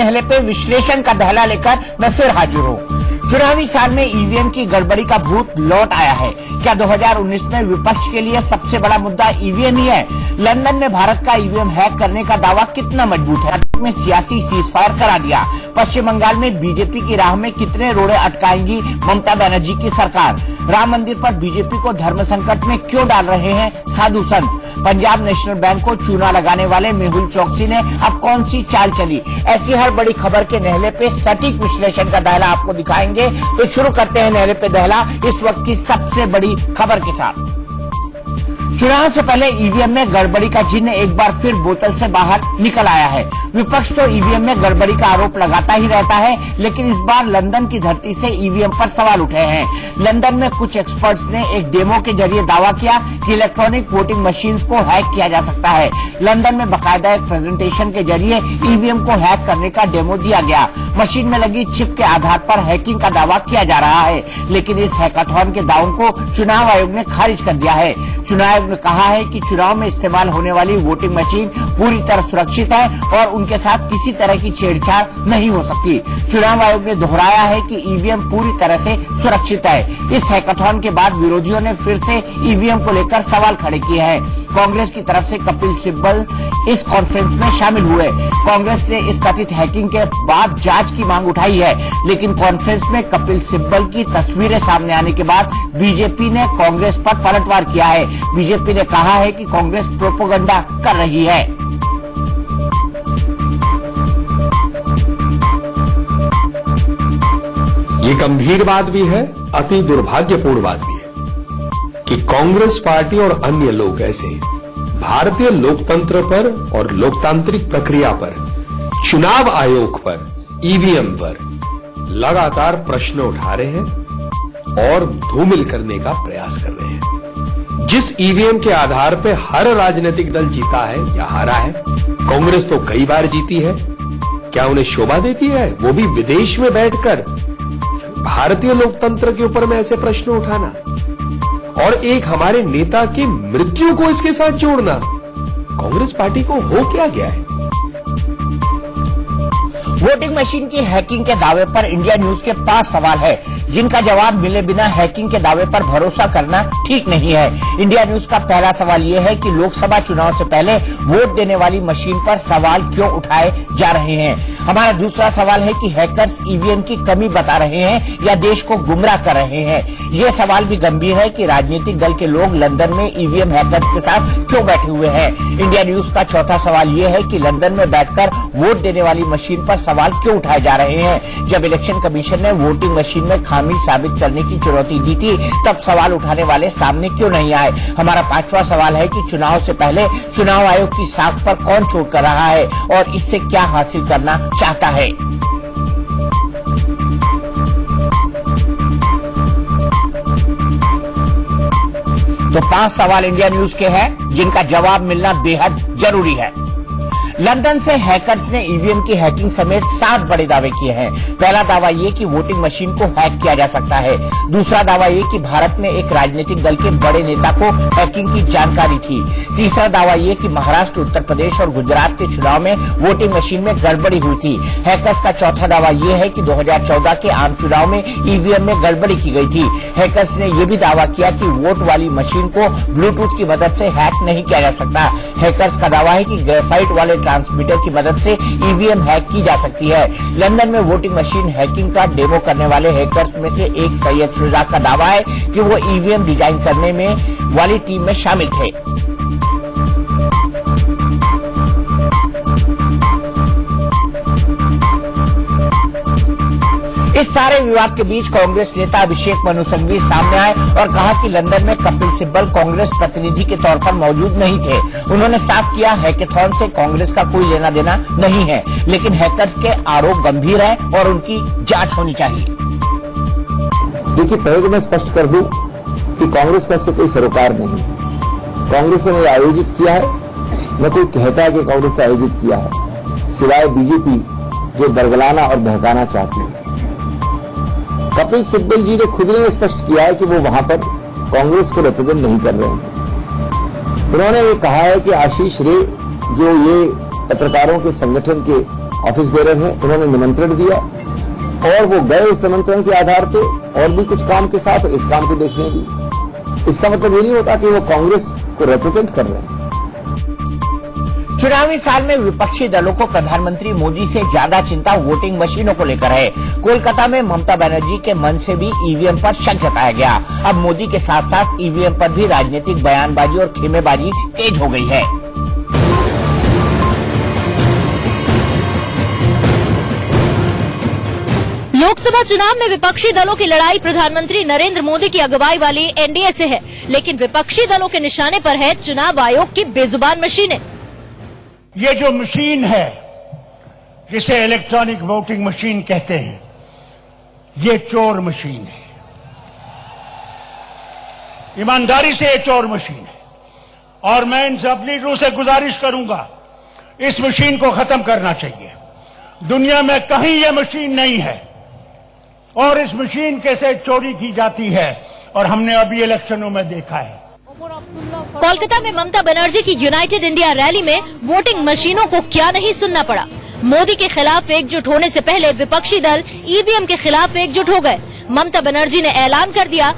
नहले पे विश्लेषण का दहला लेकर मैं फिर हाजिर हूँ। चुनावी साल में ईवीएम की गड़बड़ी का भूत लौट आया है। क्या 2019 में विपक्ष के लिए सबसे बड़ा मुद्दा ईवीएम ही है? लंदन में भारत का ईवीएम हैक करने का दावा कितना मजबूत है? में सियासी सीजफायर करा दिया। पश्चिम बंगाल में बीजेपी की राह में कितने रोड़े अटकाएंगी ममता बनर्जी की सरकार? राम मंदिर पर बीजेपी को धर्म संकट में क्यों डाल रहे हैं साधु संत? पंजाब नेशनल बैंक को चूना लगाने वाले मेहुल चौकसी ने अब कौन सी चाल चली? ऐसी हर बड़ी खबर के नहले पे सटीक विश्लेषण का दहला आपको दिखाएंगे। तो शुरू करते हैं नहले पे दहला इस वक्त की सबसे बड़ी खबर के साथ। चुनाव से पहले ईवीएम में गड़बड़ी का चिन्ह एक बार फिर बोतल से बाहर निकल आया है। विपक्ष तो ईवीएम में गड़बड़ी का आरोप लगाता ही रहता है, लेकिन इस बार लंदन की धरती से ईवीएम पर सवाल उठे हैं। लंदन में कुछ एक्सपर्ट्स ने एक डेमो के जरिए दावा किया कि इलेक्ट्रॉनिक वोटिंग मशीन्स को हैक किया जा सकता है। लंदन में बाकायदा एक प्रेजेंटेशन के जरिए ईवीएम को हैक करने का डेमो दिया गया। मशीन में लगी चिप के आधार पर हैकिंग का दावा किया जा रहा है, लेकिन इस हैकाथॉन के दावों को चुनाव आयोग ने खारिज कर दिया है। चुनाव आयोग ने कहा है कि चुनाव में इस्तेमाल होने वाली वोटिंग मशीन पूरी तरह सुरक्षित है और उनके साथ किसी तरह की छेड़छाड़ नहीं हो सकती। चुनाव आयोग ने दोहराया है कि ईवीएम पूरी तरह से सुरक्षित है। इस हैकाथॉन के बाद विरोधियों ने फिर से ईवीएम को लेकर सवाल खड़े किए हैं। कांग्रेस की तरफ से कपिल सिब्बल इस कॉन्फ्रेंस में शामिल हुए। कांग्रेस ने इस कथित हैकिंग के बाद जांच की मांग उठाई है, लेकिन कॉन्फ्रेंस में कपिल सिब्बल की तस्वीरें सामने आने के बाद बीजेपी ने कांग्रेस पर पलटवार किया है। बीजेपी ने कहा है कि कांग्रेस प्रोपेगेंडा कर रही है। ये गंभीर बात भी है, अति दुर्भाग्यपूर्ण बात भी है कि कांग्रेस पार्टी और अन्य लोग ऐसे भारतीय लोकतंत्र पर और लोकतांत्रिक प्रक्रिया पर, चुनाव आयोग पर, ईवीएम पर लगातार प्रश्न उठा रहे हैं और धूमिल करने का प्रयास कर रहे हैं। जिस ईवीएम के आधार पर हर राजनीतिक दल जीता है या हारा है, कांग्रेस तो कई बार जीती है। क्या उन्हें शोभा देती है, वो भी विदेश में बैठकर भारतीय लोकतंत्र के ऊपर में ऐसे प्रश्न उठाना और एक हमारे नेता की मृत्यु को इसके साथ जोड़ना? कांग्रेस पार्टी को हो क्या गया है? वोटिंग मशीन की हैकिंग के दावे पर इंडिया न्यूज के 5 सवाल है, जिनका जवाब मिले बिना हैकिंग के दावे पर भरोसा करना ठीक नहीं है। इंडिया न्यूज का पहला सवाल यह है कि लोकसभा चुनाव से पहले वोट देने वाली मशीन पर सवाल क्यों उठाए जा रहे हैं। हमारा दूसरा सवाल है कि हैकर्स ईवीएम की कमी बता रहे हैं या देश को गुमराह कर रहे हैं। ये सवाल भी गंभीर है कि राजनीतिक दल के लोग लंदन में ईवीएम हैकर्स के साथ क्यों बैठे हुए हैं। इंडिया न्यूज का चौथा सवाल ये है कि लंदन में बैठकर वोट देने वाली मशीन पर सवाल क्यों उठाए जा रहे हैं। जब इलेक्शन कमीशन ने वोटिंग मशीन में खामी साबित करने की चुनौती दी थी, तब सवाल उठाने वाले सामने क्यों नहीं आए। हमारा पांचवा सवाल है कि चुनाव से पहले चुनाव आयोग की साख पर कौन चोट कर रहा है और इससे क्या हासिल करना चाहता है। तो 5 सवाल इंडिया न्यूज के हैं, जिनका जवाब मिलना बेहद जरूरी है। लंदन से हैकर्स ने ईवीएम की हैकिंग समेत 7 बड़े दावे किए हैं। पहला दावा ये कि वोटिंग मशीन को हैक किया जा सकता है। दूसरा दावा ये कि भारत में एक राजनीतिक दल के बड़े नेता को हैकिंग की जानकारी थी। तीसरा दावा ये कि महाराष्ट्र, उत्तर प्रदेश और गुजरात के चुनाव में वोटिंग मशीन में गड़बड़ी हुई थी। हैकर्स का चौथा दावा ये है कि 2014 के आम चुनाव में ईवीएम में गड़बड़ी की गई थी। हैकर्स ने यह भी दावा किया कि वोट वाली मशीन को ब्लूटूथ की मदद से हैक नहीं किया जा सकता। हैकर्स का दावा है कि ग्रेफाइट वाले ट्रांसमीटर की मदद से ईवीएम हैक की जा सकती है। लंदन में वोटिंग मशीन हैकिंग का डेमो करने वाले हैकर्स में से एक सैयद शुजा का दावा है कि वो ईवीएम डिजाइन करने में वाली टीम में शामिल थे। इस सारे विवाद के बीच कांग्रेस नेता अभिषेक मनु सिंघवी सामने आए और कहा कि लंदन में कपिल सिब्बल कांग्रेस प्रतिनिधि के तौर पर मौजूद नहीं थे। उन्होंने साफ किया हैकेथॉन से कांग्रेस का कोई लेना देना नहीं है, लेकिन हैकर्स के आरोप गंभीर है और उनकी जांच होनी चाहिए। देखिए, पहले तो मैं स्पष्ट कर दूं कि कांग्रेस का इससे कोई सरोकार नहीं। कांग्रेस ने आयोजित किया है, न कोई कहता है कि कांग्रेस ने आयोजित किया है, सिवाय बीजेपी जो बरगलाना और बहकाना चाहती है। कपिल सिब्बल जी ने खुद ने स्पष्ट किया है कि वो वहां पर कांग्रेस को रिप्रेजेंट नहीं कर रहे हैं। उन्होंने ये कहा है कि आशीष रे, जो ये पत्रकारों के संगठन के ऑफिस बेरर हैं, उन्होंने निमंत्रण दिया और वो गए उस निमंत्रण के आधार पे और भी कुछ काम के साथ इस काम को देखने दी। इसका मतलब ये नहीं होता कि वो कांग्रेस को रिप्रेजेंट कर रहे हैं। चुनावी साल में विपक्षी दलों को प्रधानमंत्री मोदी से ज्यादा चिंता वोटिंग मशीनों को लेकर है। कोलकाता में ममता बनर्जी के मन से भी ईवीएम पर शक जताया गया। अब मोदी के साथ साथ ईवीएम पर भी राजनीतिक बयानबाजी और खेमेबाजी तेज हो गई है। लोकसभा चुनाव में विपक्षी दलों की लड़ाई प्रधानमंत्री नरेंद्र मोदी की अगुवाई वाली एनडीए से है, लेकिन विपक्षी दलों के निशाने पर है चुनाव आयोग की बेजुबान मशीनें। ये जो मशीन है जिसे इलेक्ट्रॉनिक वोटिंग मशीन कहते हैं, ये चोर मशीन है। ईमानदारी से ये चोर मशीन है और मैं इन सब लीडरों से गुजारिश करूंगा, इस मशीन को खत्म करना चाहिए। दुनिया में कहीं ये मशीन नहीं है और इस मशीन कैसे चोरी की जाती है और हमने अभी इलेक्शनों में देखा है। कोलकाता में ममता बनर्जी की यूनाइटेड इंडिया रैली में वोटिंग मशीनों को क्या नहीं सुनना पड़ा। मोदी के खिलाफ एकजुट होने से पहले विपक्षी दल ईवीएम के खिलाफ एकजुट हो गए। ममता बनर्जी ने ऐलान कर दिया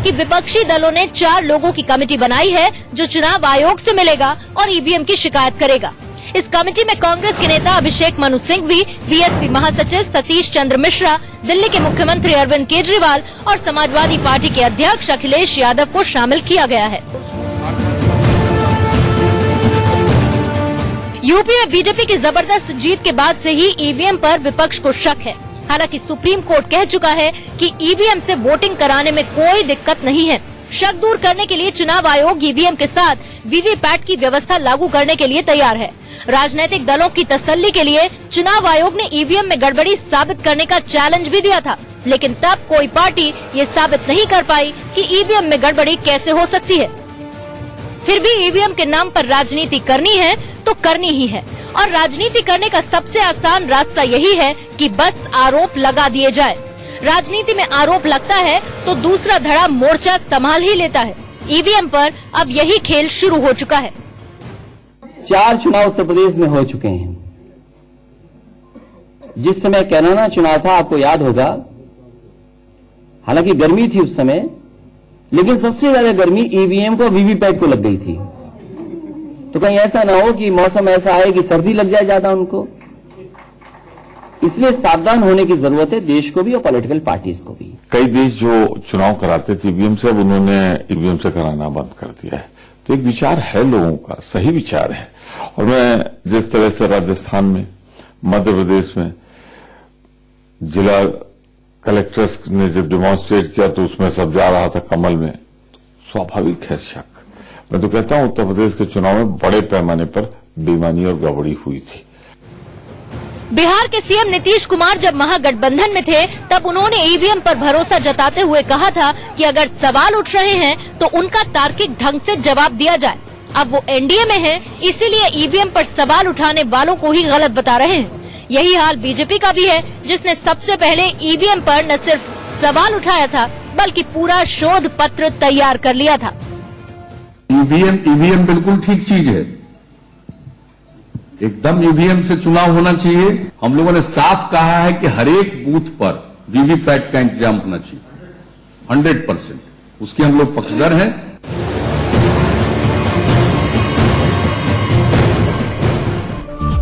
कि विपक्षी दलों ने 4 लोगों की कमेटी बनाई है जो चुनाव आयोग से मिलेगा और ईवीएम की शिकायत करेगा। इस कमेटी में कांग्रेस के नेता अभिषेक मनु सिंघवी, बीएसपी महासचिव सतीश चंद्र मिश्रा, दिल्ली के मुख्यमंत्री अरविंद केजरीवाल और समाजवादी पार्टी के अध्यक्ष अखिलेश यादव को शामिल किया गया है। यूपी में बीजेपी की जबरदस्त जीत के बाद से ही ईवीएम पर विपक्ष को शक है। हालांकि सुप्रीम कोर्ट कह चुका है कि ईवीएम से वोटिंग कराने में कोई दिक्कत नहीं है। शक दूर करने के लिए चुनाव आयोग ईवीएम के साथ वीवीपैट की व्यवस्था लागू करने के लिए तैयार है। राजनीतिक दलों की तसल्ली के लिए चुनाव आयोग ने ईवीएम में गड़बड़ी साबित करने का चैलेंज भी दिया था, लेकिन तब कोई पार्टी ये साबित नहीं कर पाई कि ईवीएम में गड़बड़ी कैसे हो सकती है। फिर भी ईवीएम के नाम पर राजनीति करनी है तो करनी ही है और राजनीति करने का सबसे आसान रास्ता यही है कि बस आरोप लगा दिए जाए। राजनीति में आरोप लगता है तो दूसरा धड़ा मोर्चा संभाल ही लेता है। ईवीएम पर अब यही खेल शुरू हो चुका है। 4 चुनाव उत्तर प्रदेश में हो चुके हैं। जिस समय कैराना चुनाव था, आपको याद होगा, हालांकि गर्मी थी उस समय, लेकिन सबसे ज्यादा गर्मी ईवीएम को वीवीपैट को लग गई थी। तो कहीं ऐसा ना हो कि मौसम ऐसा आए कि सर्दी लग जाए ज्यादा उनको। इसलिए सावधान होने की जरूरत है, देश को भी और पॉलिटिकल पार्टीज को भी। कई देश जो चुनाव कराते थे ईवीएम से, अब उन्होंने ईवीएम से कराना बंद कर दिया है। तो एक विचार है लोगों का, सही विचार है। और मैं जिस तरह से राजस्थान में, मध्य प्रदेश में जिला कलेक्टर्स ने जब डेमोन्स्ट्रेट किया तो उसमें सब जा रहा था कमल में, स्वाभाविक है शक। मैं तो कहता हूं उत्तर प्रदेश के चुनाव में बड़े पैमाने पर बेईमानी और गड़बड़ी हुई थी। बिहार के सीएम नीतीश कुमार जब महागठबंधन में थे तब उन्होंने ईवीएम पर भरोसा जताते हुए कहा था कि अगर सवाल उठ रहे हैं तो उनका तार्किक ढंग से जवाब दिया जाए। अब वो एनडीए में हैं, इसीलिए ईवीएम पर सवाल उठाने वालों को ही गलत बता रहे हैं। यही हाल बीजेपी का भी है, जिसने सबसे पहले ईवीएम पर न सिर्फ सवाल उठाया था बल्कि पूरा शोध पत्र तैयार कर लिया था। ईवीएम बिल्कुल ठीक चीज है, एकदम ईवीएम से चुनाव होना चाहिए। हम लोगों ने साफ कहा है कि हर एक बूथ पर वीवीपैट का इंतजाम होना चाहिए 100%। उसके हम लोग पक्षधर हैं।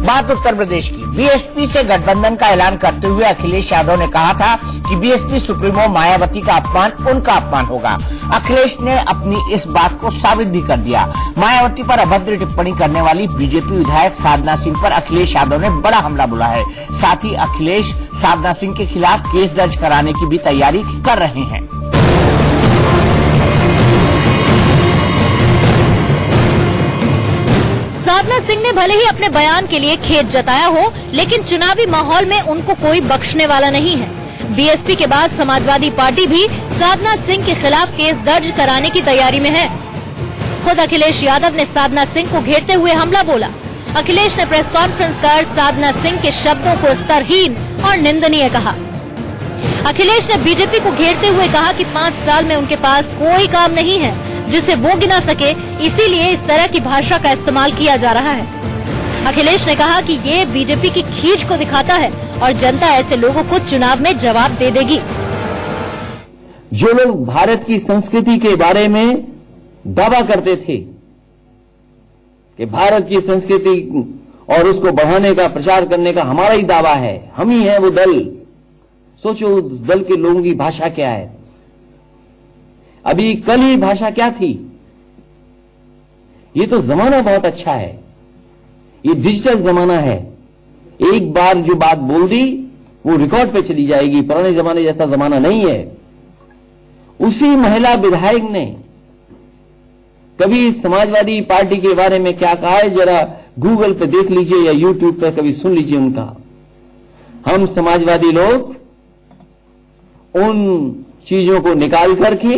बात उत्तर प्रदेश की। बीएसपी से गठबंधन का ऐलान करते हुए अखिलेश यादव ने कहा था कि बीएसपी सुप्रीमो मायावती का अपमान उनका अपमान होगा। अखिलेश ने अपनी इस बात को साबित भी कर दिया। मायावती पर अभद्र टिप्पणी करने वाली बीजेपी विधायक साधना सिंह पर अखिलेश यादव ने बड़ा हमला बोला है। साथ ही अखिलेश साधना सिंह के खिलाफ केस दर्ज कराने की भी तैयारी कर रहे हैं। साधना सिंह ने भले ही अपने बयान के लिए खेद जताया हो, लेकिन चुनावी माहौल में उनको कोई बख्शने वाला नहीं है। बीएसपी के बाद समाजवादी पार्टी भी साधना सिंह के खिलाफ केस दर्ज कराने की तैयारी में है। खुद अखिलेश यादव ने साधना सिंह को घेरते हुए हमला बोला। अखिलेश ने प्रेस कॉन्फ्रेंस कर साधना सिंह के शब्दों को स्तरहीन और निंदनीय कहा। अखिलेश ने बीजेपी को घेरते हुए कहा कि 5 साल में उनके पास कोई काम नहीं है जिसे वो गिना सके, इसीलिए इस तरह की भाषा का इस्तेमाल किया जा रहा है। अखिलेश ने कहा कि ये बीजेपी की खींच को दिखाता है और जनता ऐसे लोगों को चुनाव में जवाब दे देगी। जो लोग भारत की संस्कृति के बारे में दावा करते थे कि भारत की संस्कृति और उसको बढ़ाने का, प्रचार करने का हमारा ही दावा है, हम ही हैं वो दल, सोचो उस दल के लोगों की भाषा क्या है। अभी कल ही भाषा क्या थी? ये तो जमाना बहुत अच्छा है, ये डिजिटल जमाना है। एक बार जो बात बोल दी वो रिकॉर्ड पे चली जाएगी, पुराने जमाने जैसा जमाना नहीं है। उसी महिला विधायक ने कभी समाजवादी पार्टी के बारे में क्या कहा है, जरा गूगल पे देख लीजिए या यूट्यूब पे कभी सुन लीजिए उनका। हम समाजवादी लोग उन चीजों को निकाल करके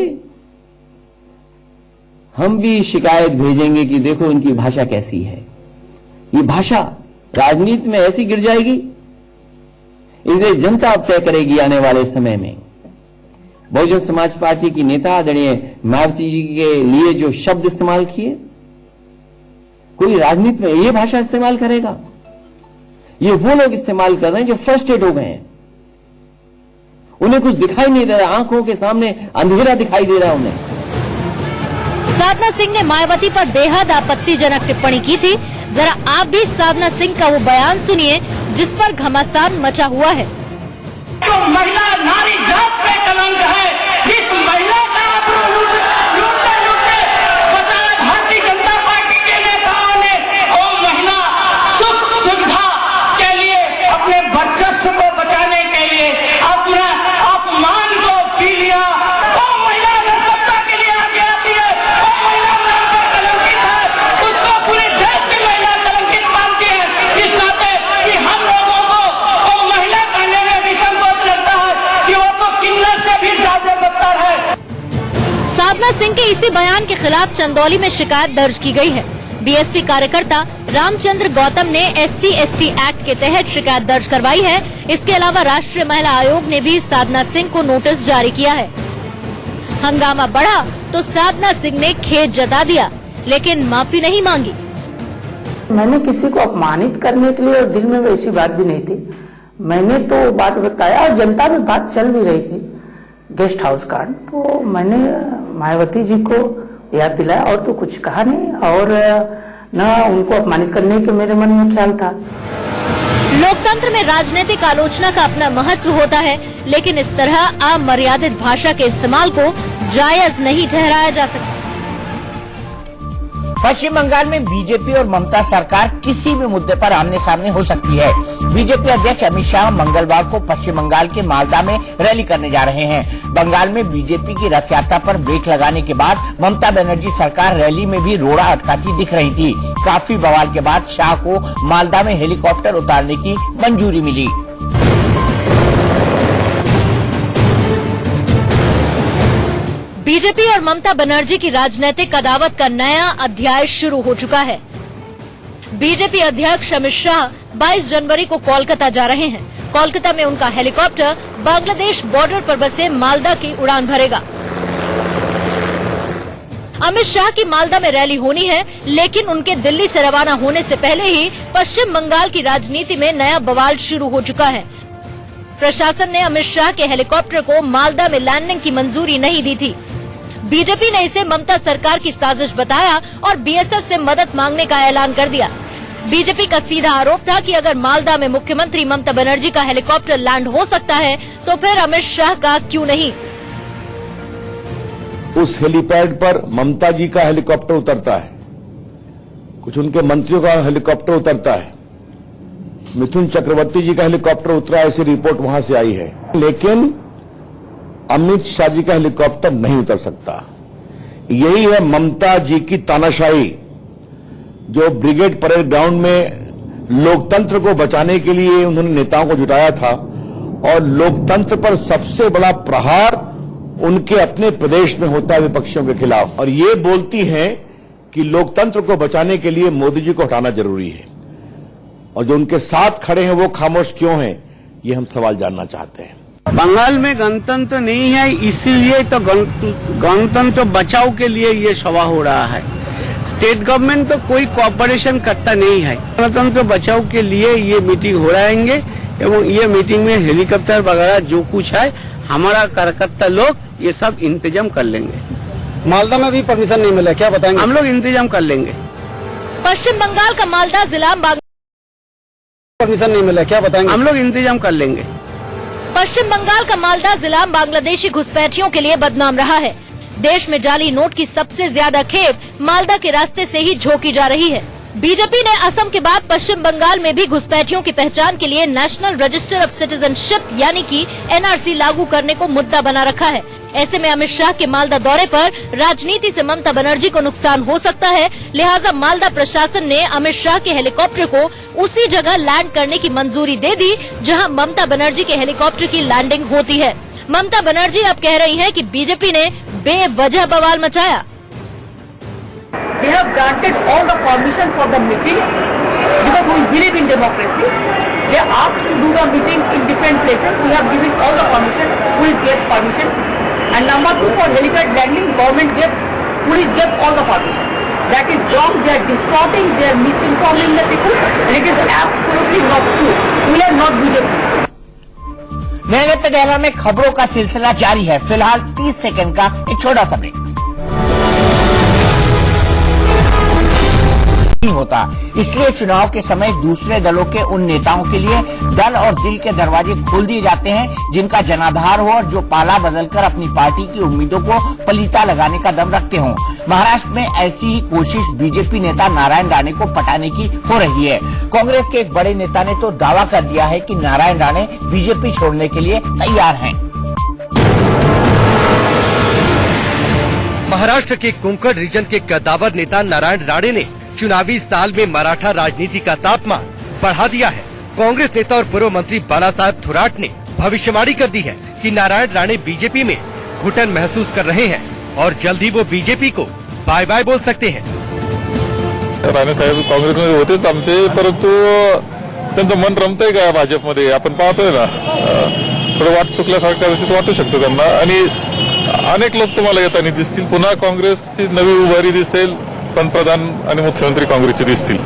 हम भी शिकायत भेजेंगे कि देखो इनकी भाषा कैसी है। ये भाषा राजनीति में ऐसी गिर जाएगी, इसलिए जनता अब तय करेगी आने वाले समय में। बहुजन समाज पार्टी की नेता आदरणीय मायावती जी के लिए जो शब्द इस्तेमाल किए, कोई राजनीति में ये भाषा इस्तेमाल करेगा? ये वो लोग इस्तेमाल कर रहे हैं जो फ्रस्ट्रेट हो गए हैं, उन्हें कुछ दिखाई नहीं दे रहा, आंखों के सामने अंधेरा दिखाई दे रहा उन्हें। साधना सिंह ने मायावती पर बेहद आपत्तिजनक टिप्पणी की थी। जरा आप भी साधना सिंह का वो बयान सुनिए जिस पर घमासान मचा हुआ है। जो महिला नारी जात पे कलंक है, जिस महिला का लूटते लूटते बचाया भारतीय जनता पार्टी के नेताओं ने, वो महिला सुख सुविधा के लिए, अपने वर्चस्व को बचाने के लिए अपना अपमान को पी लिया। वो महिला अगर सत्ता के लिए आगे आती है, वो महिला नाम पर कलंकित है, उसको पूरे देश की महिला कलंकित मानती है। इस नाते कि हम लोगों को वो महिला कहने में भी संकोच लगता है कि वो तो किन्नर से भी ज्यादा बदतर है। साधना सिंह के इसी बयान के खिलाफ चंदौली में शिकायत दर्ज की गई है। बीएसपी कार्यकर्ता रामचंद्र गौतम ने SC/ST एक्ट के तहत शिकायत दर्ज करवाई है। इसके अलावा राष्ट्रीय महिला आयोग ने भी साधना सिंह को नोटिस जारी किया है। हंगामा बढ़ा तो साधना सिंह ने खेद जता दिया, लेकिन माफी नहीं मांगी। मैंने किसी को अपमानित करने के लिए, और दिल में वैसी बात भी नहीं थी। मैंने तो बात बताया और जनता में बात चल भी रही थी गेस्ट हाउस का, तो मैंने मायावती जी को याद दिलाया और तो कुछ कहा नहीं, और न उनको अपमानित करने के मेरे मन में ख्याल था। लोकतंत्र में राजनीतिक आलोचना का अपना महत्व होता है, लेकिन इस तरह अमर्यादित भाषा के इस्तेमाल को जायज नहीं ठहराया जा सकता। पश्चिम बंगाल में बीजेपी और ममता सरकार किसी भी मुद्दे पर आमने सामने हो सकती है। बीजेपी अध्यक्ष अमित शाह मंगलवार को पश्चिम बंगाल के मालदा में रैली करने जा रहे हैं। बंगाल में बीजेपी की रथ यात्रा पर ब्रेक लगाने के बाद ममता बनर्जी सरकार रैली में भी रोड़ा अटकाती दिख रही थी। काफी बवाल के बाद शाह को मालदा में हेलीकॉप्टर उतारने की मंजूरी मिली। बीजेपी और ममता बनर्जी की राजनीतिक अदावत का नया अध्याय शुरू हो चुका है। बीजेपी अध्यक्ष अमित शाह 22 जनवरी को कोलकाता जा रहे हैं। कोलकाता में उनका हेलीकॉप्टर बांग्लादेश बॉर्डर पर बसे मालदा की उड़ान भरेगा। अमित शाह की मालदा में रैली होनी है, लेकिन उनके दिल्ली से रवाना होने से पहले ही पश्चिम बंगाल की राजनीति में नया बवाल शुरू हो चुका है। प्रशासन ने अमित शाह के हेलीकॉप्टर को मालदा में लैंडिंग की मंजूरी नहीं दी थी। बीजेपी ने इसे ममता सरकार की साजिश बताया और बीएसएफ से मदद मांगने का ऐलान कर दिया। बीजेपी का सीधा आरोप था कि अगर मालदा में मुख्यमंत्री ममता बनर्जी का हेलीकॉप्टर लैंड हो सकता है तो फिर अमित शाह का क्यों नहीं। उस हेलीपैड पर ममता जी का हेलीकॉप्टर उतरता है, कुछ उनके मंत्रियों का हेलीकॉप्टर उतरता है, मिथुन चक्रवर्ती जी का हेलीकॉप्टर उतरा, ऐसी रिपोर्ट वहां से आई है, लेकिन अमित शाह जी का हेलीकॉप्टर नहीं उतर सकता। यही है ममता जी की तानाशाही, जो ब्रिगेड परेड ग्राउंड में लोकतंत्र को बचाने के लिए उन्होंने नेताओं को जुटाया था, और लोकतंत्र पर सबसे बड़ा प्रहार उनके अपने प्रदेश में होता है विपक्षियों के खिलाफ, और ये बोलती हैं कि लोकतंत्र को बचाने के लिए मोदी जी को हटाना जरूरी है, और जो उनके साथ खड़े हैं वो खामोश क्यों हैं, ये हम सवाल जानना चाहते हैं। बंगाल में गणतंत्र नहीं है, इसीलिए तो गणतंत्र बचाओ के लिए ये सभा हो रहा है। स्टेट गवर्नमेंट तो कोई कोऑपरेशन करता नहीं है। गणतंत्र बचाव के लिए ये मीटिंग हो रहेंगे एवं ये मीटिंग में हेलीकॉप्टर वगैरह जो कुछ है हमारा कार्यकर्ता लोग ये सब इंतजाम कर लेंगे। मालदा में भी परमिशन नहीं मिला, क्या बताएंगे? हम लोग इंतजाम कर लेंगे। पश्चिम बंगाल का मालदा जिला परमिशन नहीं मिला, क्या बताएंगे? हम लोग इंतजाम कर लेंगे। पश्चिम बंगाल का मालदा जिला बांग्लादेशी घुसपैठियों के लिए बदनाम रहा है। देश में जाली नोट की सबसे ज्यादा खेप मालदा के रास्ते से ही झोंकी जा रही है। बीजेपी ने असम के बाद पश्चिम बंगाल में भी घुसपैठियों की पहचान के लिए नेशनल रजिस्टर ऑफ सिटीजनशिप यानी कि एनआरसी लागू करने को मुद्दा बना रखा है। ऐसे में अमित शाह के मालदा दौरे पर राजनीति से ममता बनर्जी को नुकसान हो सकता है। लिहाजा मालदा प्रशासन ने अमित शाह के हेलीकॉप्टर को उसी जगह लैंड करने की मंजूरी दे दी जहां ममता बनर्जी के हेलीकॉप्टर की लैंडिंग होती है। ममता बनर्जी अब कह रही हैं कि बीजेपी ने बेवजह बवाल मचाया। They have granted all the permission for the meetings because we believe in democracy. They asked to do the meeting in different places. We have given all the permission. Police gave permission. And number two, for helipad landing, police gave all the permission. That is wrong. They are distorting. They are misinforming the people. And it is absolutely not true. We are not BJP. नए पटियाला में खबरों का सिलसिला जारी है। फिलहाल 30 second का एक छोटा सा ब्रेक। नहीं होता, इसलिए चुनाव के समय दूसरे दलों के उन नेताओं के लिए दल और दिल के दरवाजे खोल दिए जाते हैं जिनका जनाधार हो और जो पाला बदलकर अपनी पार्टी की उम्मीदों को पलीता लगाने का दम रखते हों। महाराष्ट्र में ऐसी ही कोशिश बीजेपी नेता नारायण राणे को पटाने की हो रही है। कांग्रेस के एक बड़े नेता ने तो दावा कर दिया है कि नारायण राणे बीजेपी छोड़ने के लिए तैयार हैं। महाराष्ट्र के कोंकण रीजन के कद्दावर नेता नारायण राणे ने चुनावी साल में मराठा राजनीति का तापमान बढ़ा दिया है। कांग्रेस नेता और पूर्व मंत्री बालासाहेब थोराट ने भविष्यवाणी कर दी है कि नारायण राणे बीजेपी में घुटन महसूस कर रहे हैं और जल्द ही वो बीजेपी को बाय बाय बोल सकते हैं। राणे साहेब काँग्रेसमध्ये होतेच आमचे, परंतु त्यांचं मन रमतंय का भाजपमध्ये आपण पाहतोय ना, थोडं वाट चुकल्यासारखं कदाचित वाटू शकतं त्यांना आणि अनेक लोक तुम्हाला येताना दिसतील। पुन्हा काँग्रेसची नवी उभारी दिसेल, पंतप्रधान आणि मुख्यमंत्री काँग्रेसचे दिसतील।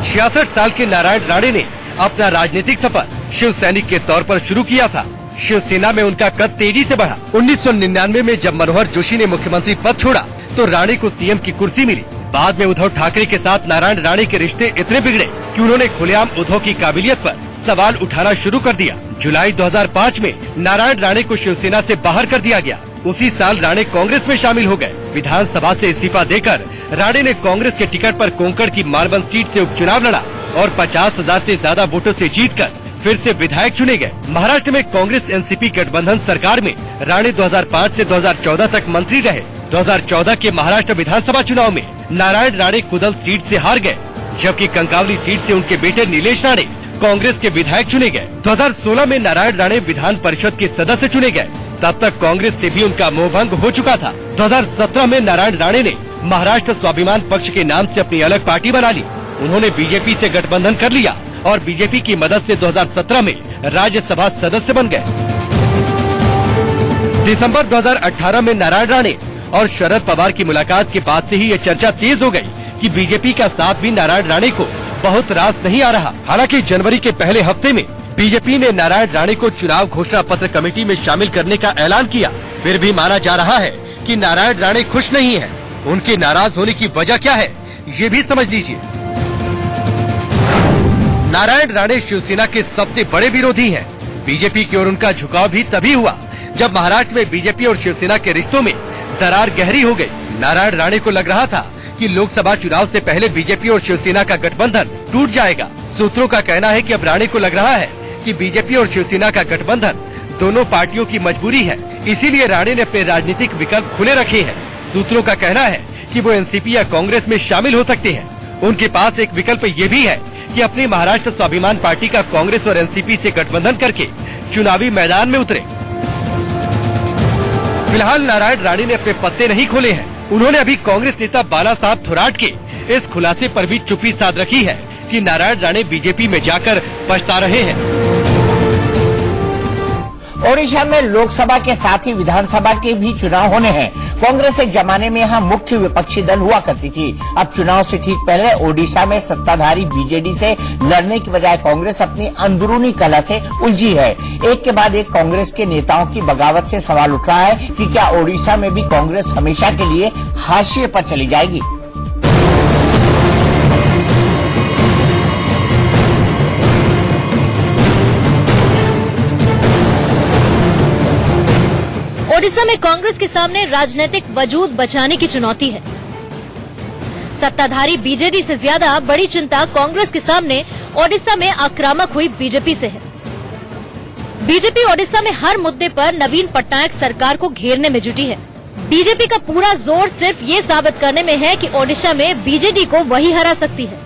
66 साल के नारायण राणे ने अपना राजनीतिक सफर शिव सैनिक के तौर पर शुरू किया था। शिवसेना में उनका कद तेजी से बढ़ा। 1999 में जब मनोहर जोशी ने मुख्यमंत्री पद छोड़ा तो राणे को सीएम की कुर्सी मिली। बाद में उद्धव ठाकरे के साथ नारायण राणे के रिश्ते इतने बिगड़े कि उन्होंने खुलेआम उद्धव की काबिलियत पर सवाल उठाना शुरू कर दिया। जुलाई 2005 में नारायण राणे को शिवसेना से बाहर कर दिया गया। उसी साल राणे कांग्रेस में शामिल हो गए। विधानसभा से इस्तीफा देकर राणे ने कांग्रेस के टिकट पर कोंकण की मालबंद सीट से उपचुनाव लड़ा और 50,000 से ज्यादा वोटों से जीतकर फिर से विधायक चुने गए। महाराष्ट्र में कांग्रेस एनसीपी गठबंधन सरकार में राणे 2005 से 2014 तक मंत्री रहे। 2014 के महाराष्ट्र विधानसभा चुनाव में नारायण राणे कुदल सीट से हार गए, जबकि कंकावली सीट से उनके बेटे नीलेश राणे कांग्रेस के विधायक चुने गए। 2016 में नारायण राणे विधान परिषद के सदस्य चुने गए। तब तक कांग्रेस से भी उनका मोहभंग हो चुका था। 2017 में नारायण राणे ने महाराष्ट्र स्वाभिमान पक्ष के नाम से अपनी अलग पार्टी बना ली। उन्होंने बीजेपी से गठबंधन कर लिया और बीजेपी की मदद से 2017 में राज्यसभा सदस्य बन गए। दिसंबर 2018 में नारायण राणे और शरद पवार की मुलाकात के बाद से ही ये चर्चा तेज हो गई कि बीजेपी का साथ भी नारायण राणे को बहुत रास नहीं आ रहा। हालांकि जनवरी के पहले हफ्ते में बीजेपी ने नारायण राणे को चुनाव घोषणा पत्र कमेटी में शामिल करने का ऐलान किया। फिर भी माना जा रहा है कि नारायण राणे खुश नहीं है। उनके नाराज होने की वजह क्या है, ये भी समझ लीजिए। नारायण राणे शिवसेना के सबसे बड़े विरोधी हैं। बीजेपी की ओर उनका झुकाव भी तभी हुआ जब महाराष्ट्र में बीजेपी और शिवसेना के रिश्तों में दरार गहरी हो गई। नारायण राणे को लग रहा था कि लोकसभा चुनाव से पहले बीजेपी और शिवसेना का गठबंधन टूट जाएगा। सूत्रों का कहना है कि अब राणे को लग रहा है कि बीजेपी और शिवसेना का गठबंधन दोनों पार्टियों की मजबूरी है, इसीलिए राणे ने अपने राजनीतिक विकल्प खुले रखे हैं। सूत्रों का कहना है कि वो एनसीपी या कांग्रेस में शामिल हो सकते हैं। उनके पास एक विकल्प ये भी है कि अपनी महाराष्ट्र स्वाभिमान पार्टी का कांग्रेस और एनसीपी से गठबंधन करके चुनावी मैदान में उतरे। फिलहाल नारायण राणे ने अपने पत्ते नहीं खोले हैं। उन्होंने अभी कांग्रेस नेता बालासाहेब थोराट के इस खुलासे पर भी चुप्पी साध रखी है कि नारायण राणे बीजेपी में जाकर पछता रहे हैं। ओडिशा में लोकसभा के साथ ही विधानसभा के भी चुनाव होने हैं। कांग्रेस एक जमाने में यहाँ मुख्य विपक्षी दल हुआ करती थी। अब चुनाव से ठीक पहले ओडिशा में सत्ताधारी बीजेडी से लड़ने की बजाय कांग्रेस अपनी अंदरूनी कलह से उलझी है। एक के बाद एक कांग्रेस के नेताओं की बगावत से सवाल उठ रहा है कि क्या ओडिशा में भी कांग्रेस हमेशा के लिए हाशिए पर चली जाएगी। ओडिशा में कांग्रेस के सामने राजनीतिक वजूद बचाने की चुनौती है। सत्ताधारी बीजेडी से ज्यादा बड़ी चिंता कांग्रेस के सामने ओडिशा में आक्रामक हुई बीजेपी से है। बीजेपी ओडिशा में हर मुद्दे पर नवीन पटनायक सरकार को घेरने में जुटी है। बीजेपी का पूरा जोर सिर्फ ये साबित करने में है कि ओडिशा में बीजेडी को वही हरा सकती है।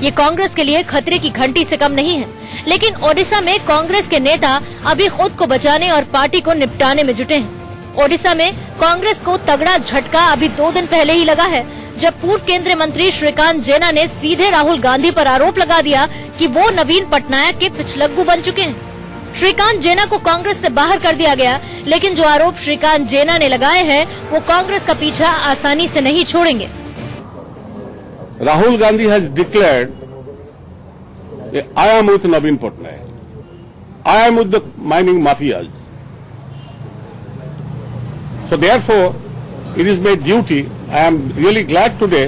ये कांग्रेस के लिए खतरे की घंटी से कम नहीं है, लेकिन ओडिशा में कांग्रेस के नेता अभी खुद को बचाने और पार्टी को निपटाने में जुटे हैं। ओडिशा में कांग्रेस को तगड़ा झटका अभी 2 दिन पहले ही लगा है, जब पूर्व केंद्रीय मंत्री श्रीकांत जेना ने सीधे राहुल गांधी पर आरोप लगा दिया कि वो नवीन पटनायक के पिछलग्गू बन चुके हैं। श्रीकांत जेना को कांग्रेस से बाहर कर दिया गया, लेकिन जो आरोप श्रीकांत जेना ने लगाए हैं वो कांग्रेस का पीछा आसानी से नहीं छोड़ेंगे। Rahul Gandhi has declared, I am with Naveen Patnaik. I am with the mining mafias. So therefore, it is my duty. I am really glad today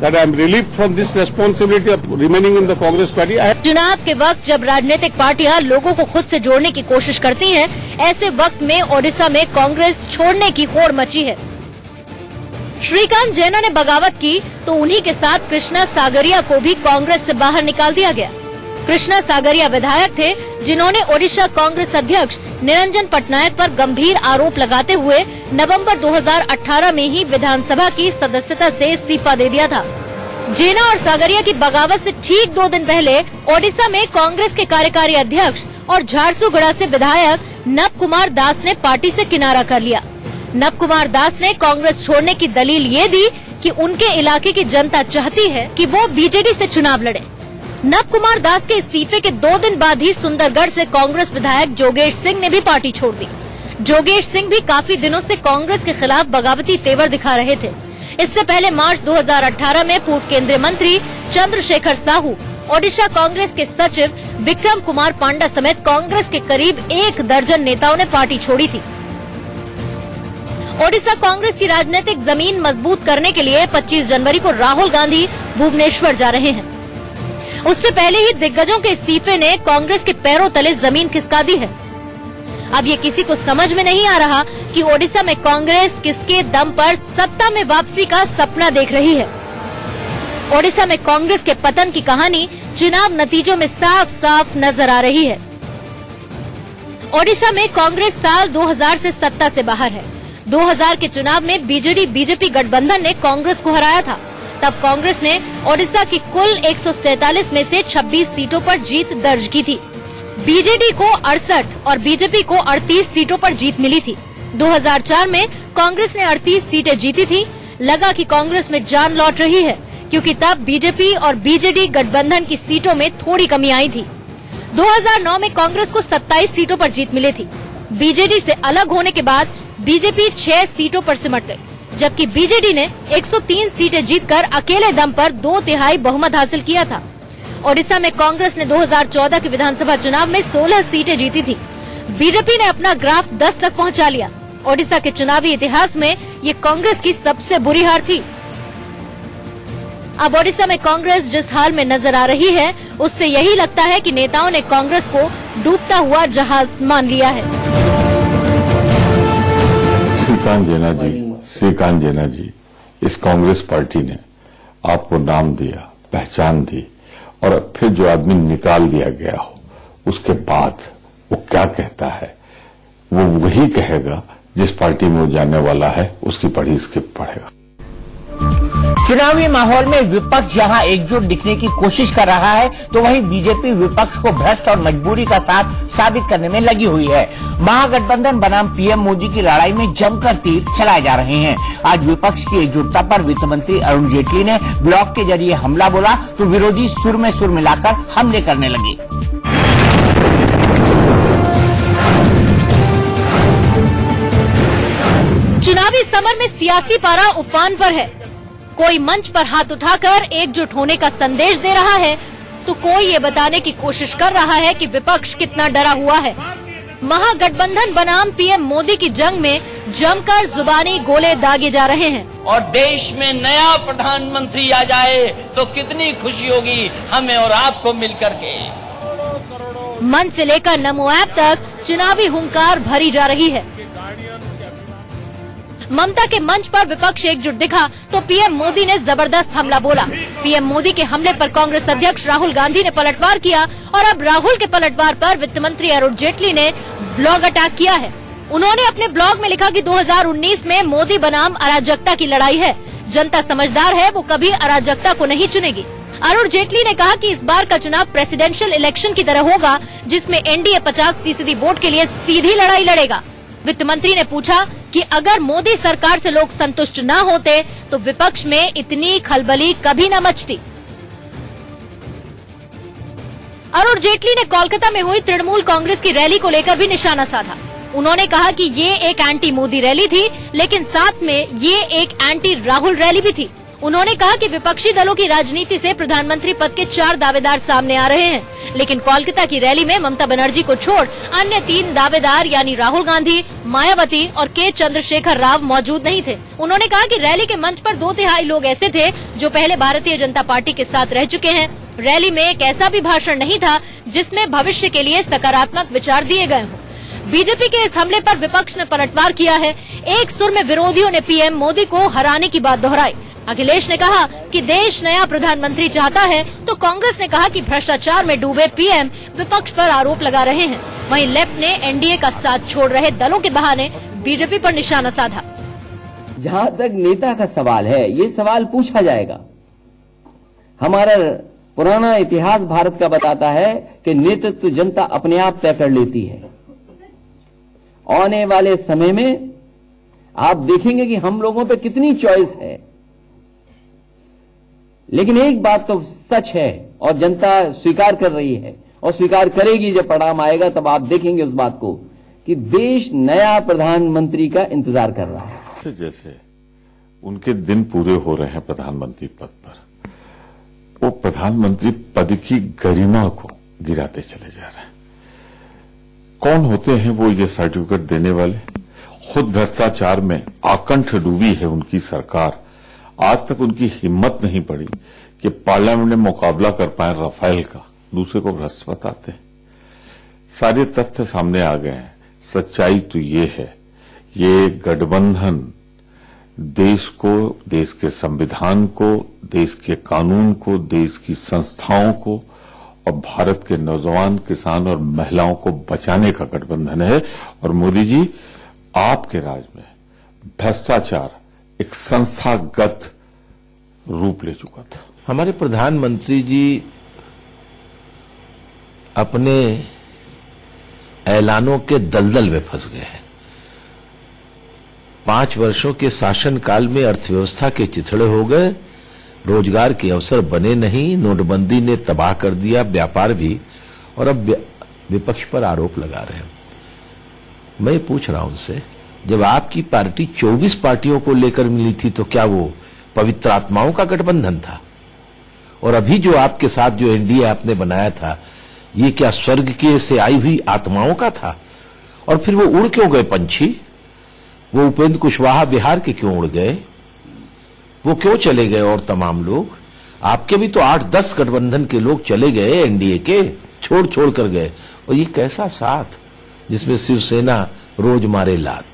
that I am relieved from this responsibility of remaining in the Congress party. चुनाव के वक्त जब राजनीतिक पार्टियां लोगों को खुद से जोड़ने की कोशिश करती हैं, ऐसे वक्त में ओडिशा में कांग्रेस छोड़ने की होड़ मची है। श्रीकांत जेना ने बगावत की तो उन्हीं के साथ कृष्णा सागरिया को भी कांग्रेस से बाहर निकाल दिया गया। कृष्णा सागरिया विधायक थे जिन्होंने ओडिशा कांग्रेस अध्यक्ष निरंजन पटनायक पर गंभीर आरोप लगाते हुए नवंबर 2018 में ही विधानसभा की सदस्यता से इस्तीफा दे दिया था। जेना और सागरिया की बगावत से ठीक 2 दिन पहले ओडिशा में कांग्रेस के कार्यकारी अध्यक्ष और झारसुगुड़ा से विधायक नव कुमार दास ने पार्टी से किनारा कर लिया। नव कुमार दास ने कांग्रेस छोड़ने की दलील ये दी कि उनके इलाके की जनता चाहती है कि वो बीजेडी से चुनाव लड़े। नव कुमार दास के इस्तीफे के 2 दिन बाद ही सुंदरगढ़ से कांग्रेस विधायक जोगेश सिंह ने भी पार्टी छोड़ दी। जोगेश सिंह भी काफी दिनों से कांग्रेस के खिलाफ बगावती तेवर दिखा रहे थे। इससे पहले मार्च 2018 में पूर्व केंद्रीय मंत्री चंद्रशेखर साहू, ओडिशा कांग्रेस के सचिव विक्रम कुमार पांडा समेत कांग्रेस के करीब 1 दर्जन नेताओं ने पार्टी छोड़ी थी। ओडिशा कांग्रेस की राजनीतिक जमीन मजबूत करने के लिए 25 जनवरी को राहुल गांधी भुवनेश्वर जा रहे हैं। उससे पहले ही दिग्गजों के इस्तीफे ने कांग्रेस के पैरों तले जमीन खिसका दी है। अब ये किसी को समझ में नहीं आ रहा कि ओडिशा में कांग्रेस किसके दम पर सत्ता में वापसी का सपना देख रही है। ओडिशा में कांग्रेस के पतन की कहानी चुनाव नतीजों में साफ साफ नजर आ रही है। ओडिशा में कांग्रेस साल 2000 से सत्ता से बाहर है। 2000 के चुनाव में बीजेडी-बीजेपी गठबंधन ने कांग्रेस को हराया था। तब कांग्रेस ने ओडिशा की कुल 147 में से 26 सीटों पर जीत दर्ज की थी। बीजेडी को 68 और बीजेपी को 38 सीटों पर जीत मिली थी। 2004 में कांग्रेस ने 38 सीटें जीती थी। लगा कि कांग्रेस में जान लौट रही है, क्योंकि तब बीजेपी और बीजेडी गठबंधन की सीटों में थोड़ी कमी आई थी। 2009 में कांग्रेस को 27 सीटों पर जीत मिली थी। बीजेडी से अलग होने के बाद बीजेपी 6 सीटों पर सिमट गई, जबकि बीजेडी ने 103 सीटें जीतकर अकेले दम पर 2/3 बहुमत हासिल किया था। ओडिशा में कांग्रेस ने 2014 के विधानसभा चुनाव में 16 सीटें जीती थी। बीजेपी ने अपना ग्राफ 10 तक पहुंचा लिया। ओडिशा के चुनावी इतिहास में ये कांग्रेस की सबसे बुरी हार थी। अब ओडिशा में कांग्रेस जिस हाल में नजर आ रही है, उससे यही लगता है कि नेताओं ने कांग्रेस को डूबता हुआ जहाज मान लिया है। श्रीकांत जेना जी, इस कांग्रेस पार्टी ने आपको नाम दिया, पहचान दी, और फिर जो आदमी निकाल दिया गया हो, उसके बाद वो क्या कहता है, वो वही कहेगा जिस पार्टी में वो जाने वाला है, उसकी पढ़ी स्क्रिप्ट पढ़ेगा। चुनावी माहौल में विपक्ष जहां एकजुट दिखने की कोशिश कर रहा है, तो वहीं बीजेपी विपक्ष को भ्रष्ट और मजबूरी का साथ साबित करने में लगी हुई है। महागठबंधन बनाम पीएम मोदी की लड़ाई में जमकर तीर चलाए जा रहे हैं। आज विपक्ष की एकजुटता पर वित्त मंत्री अरुण जेटली ने ब्लॉग के जरिए हमला बोला, तो विरोधी सुर में सुर मिलाकर हमले करने लगे। चुनावी समर में सियासी पारा उफान पर है। कोई मंच पर हाथ उठाकर एकजुट होने का संदेश दे रहा है, तो कोई ये बताने की कोशिश कर रहा है कि विपक्ष कितना डरा हुआ है। महागठबंधन बनाम पीएम मोदी की जंग में जमकर जुबानी गोले दागे जा रहे हैं। और देश में नया प्रधानमंत्री आ जाए तो कितनी खुशी होगी हमें और आपको मिलकर के। मंच से लेकर नमो ऐप तक चुनावी हुंकार भरी जा रही है। ममता के मंच पर विपक्ष एकजुट दिखा तो पीएम मोदी ने जबरदस्त हमला बोला। पीएम मोदी के हमले पर कांग्रेस अध्यक्ष राहुल गांधी ने पलटवार किया और अब राहुल के पलटवार पर वित्त मंत्री अरुण जेटली ने ब्लॉग अटैक किया है। उन्होंने अपने ब्लॉग में लिखा कि 2019 में मोदी बनाम अराजकता की लड़ाई है। जनता समझदार है, वो कभी अराजकता को नहीं चुनेगी। अरुण जेटली ने कहा कि इस बार का चुनाव प्रेसिडेंशियल इलेक्शन की तरह होगा, जिसमें एनडीए 50% वोट के लिए सीधी लड़ाई लड़ेगा। वित्त मंत्री ने पूछा कि अगर मोदी सरकार से लोग संतुष्ट न होते तो विपक्ष में इतनी खलबली कभी न मचती। अरुण जेटली ने कोलकाता में हुई तृणमूल कांग्रेस की रैली को लेकर भी निशाना साधा। उन्होंने कहा कि ये एक एंटी मोदी रैली थी, लेकिन साथ में ये एक एंटी राहुल रैली भी थी। उन्होंने कहा कि विपक्षी दलों की राजनीति से प्रधानमंत्री पद के 4 दावेदार सामने आ रहे हैं, लेकिन कोलकाता की रैली में ममता बनर्जी को छोड़ अन्य 3 दावेदार यानी राहुल गांधी, मायावती और के चंद्रशेखर राव मौजूद नहीं थे। उन्होंने कहा कि रैली के मंच पर 2/3 लोग ऐसे थे जो पहले भारतीय जनता पार्टी के साथ रह चुके हैं। रैली में एक ऐसा भी भाषण नहीं था जिसमें भविष्य के लिए सकारात्मक विचार दिए गए हों। बीजेपी के इस हमले पर विपक्ष ने पलटवार किया है। एक सुर में विरोधियों ने पीएम मोदी को हराने की बात दोहराई। अखिलेश ने कहा कि देश नया प्रधानमंत्री चाहता है, तो कांग्रेस ने कहा कि भ्रष्टाचार में डूबे पीएम विपक्ष पर आरोप लगा रहे हैं। वहीं लेफ्ट ने एनडीए का साथ छोड़ रहे दलों के बहाने बीजेपी पर निशाना साधा। जहां तक नेता का सवाल है, ये सवाल पूछा जाएगा। हमारा पुराना इतिहास भारत का बताता है कि नेतृत्व जनता अपने आप तय कर लेती है। आने वाले समय में आप देखेंगे कि हम लोगों पे कितनी चॉइस है, लेकिन एक बात तो सच है और जनता स्वीकार कर रही है और स्वीकार करेगी। जब परिणाम आएगा तब आप देखेंगे उस बात को कि देश नया प्रधानमंत्री का इंतजार कर रहा है। जैसे उनके दिन पूरे हो रहे हैं प्रधानमंत्री पद पर, वो प्रधानमंत्री पद की गरिमा को गिराते चले जा रहे हैं। कौन होते हैं वो ये सर्टिफिकेट देने वाले? खुद भ्रष्टाचार में आकंठ डूबी है उनकी सरकार। आज तक उनकी हिम्मत नहीं पड़ी कि पार्लियामेंट में मुकाबला कर पाए राफेल का। दूसरे को भ्रष्ट बताते हैं। सारे तथ्य सामने आ गए हैं। सच्चाई तो ये है, ये गठबंधन देश को, देश के संविधान को, देश के कानून को, देश की संस्थाओं को और भारत के नौजवान, किसान और महिलाओं को बचाने का गठबंधन है। और मोदी जी, आपके राज में भ्रष्टाचार एक संस्थागत रूप ले चुका था। हमारे प्रधानमंत्री जी अपने ऐलानों के दलदल में फंस गए हैं। 5 वर्षों के शासनकाल में अर्थव्यवस्था के चिथड़े हो गए, रोजगार के अवसर बने नहीं, नोटबंदी ने तबाह कर दिया व्यापार भी, और अब विपक्ष पर आरोप लगा रहे हैं। मैं पूछ रहा हूं उनसे, जब आपकी पार्टी 24 पार्टियों को लेकर मिली थी तो क्या वो पवित्र आत्माओं का गठबंधन था? और अभी जो आपके साथ जो एनडीए आपने बनाया था, ये क्या स्वर्ग के से आई हुई आत्माओं का था? और फिर वो उड़ क्यों गए पंछी? वो उपेंद्र कुशवाहा बिहार के क्यों उड़ गए? वो क्यों चले गए? और तमाम लोग, आपके भी तो 8-10 गठबंधन के लोग चले गए, एनडीए के छोड़ कर गए। और ये कैसा साथ जिसमें शिवसेना रोज मारे लात।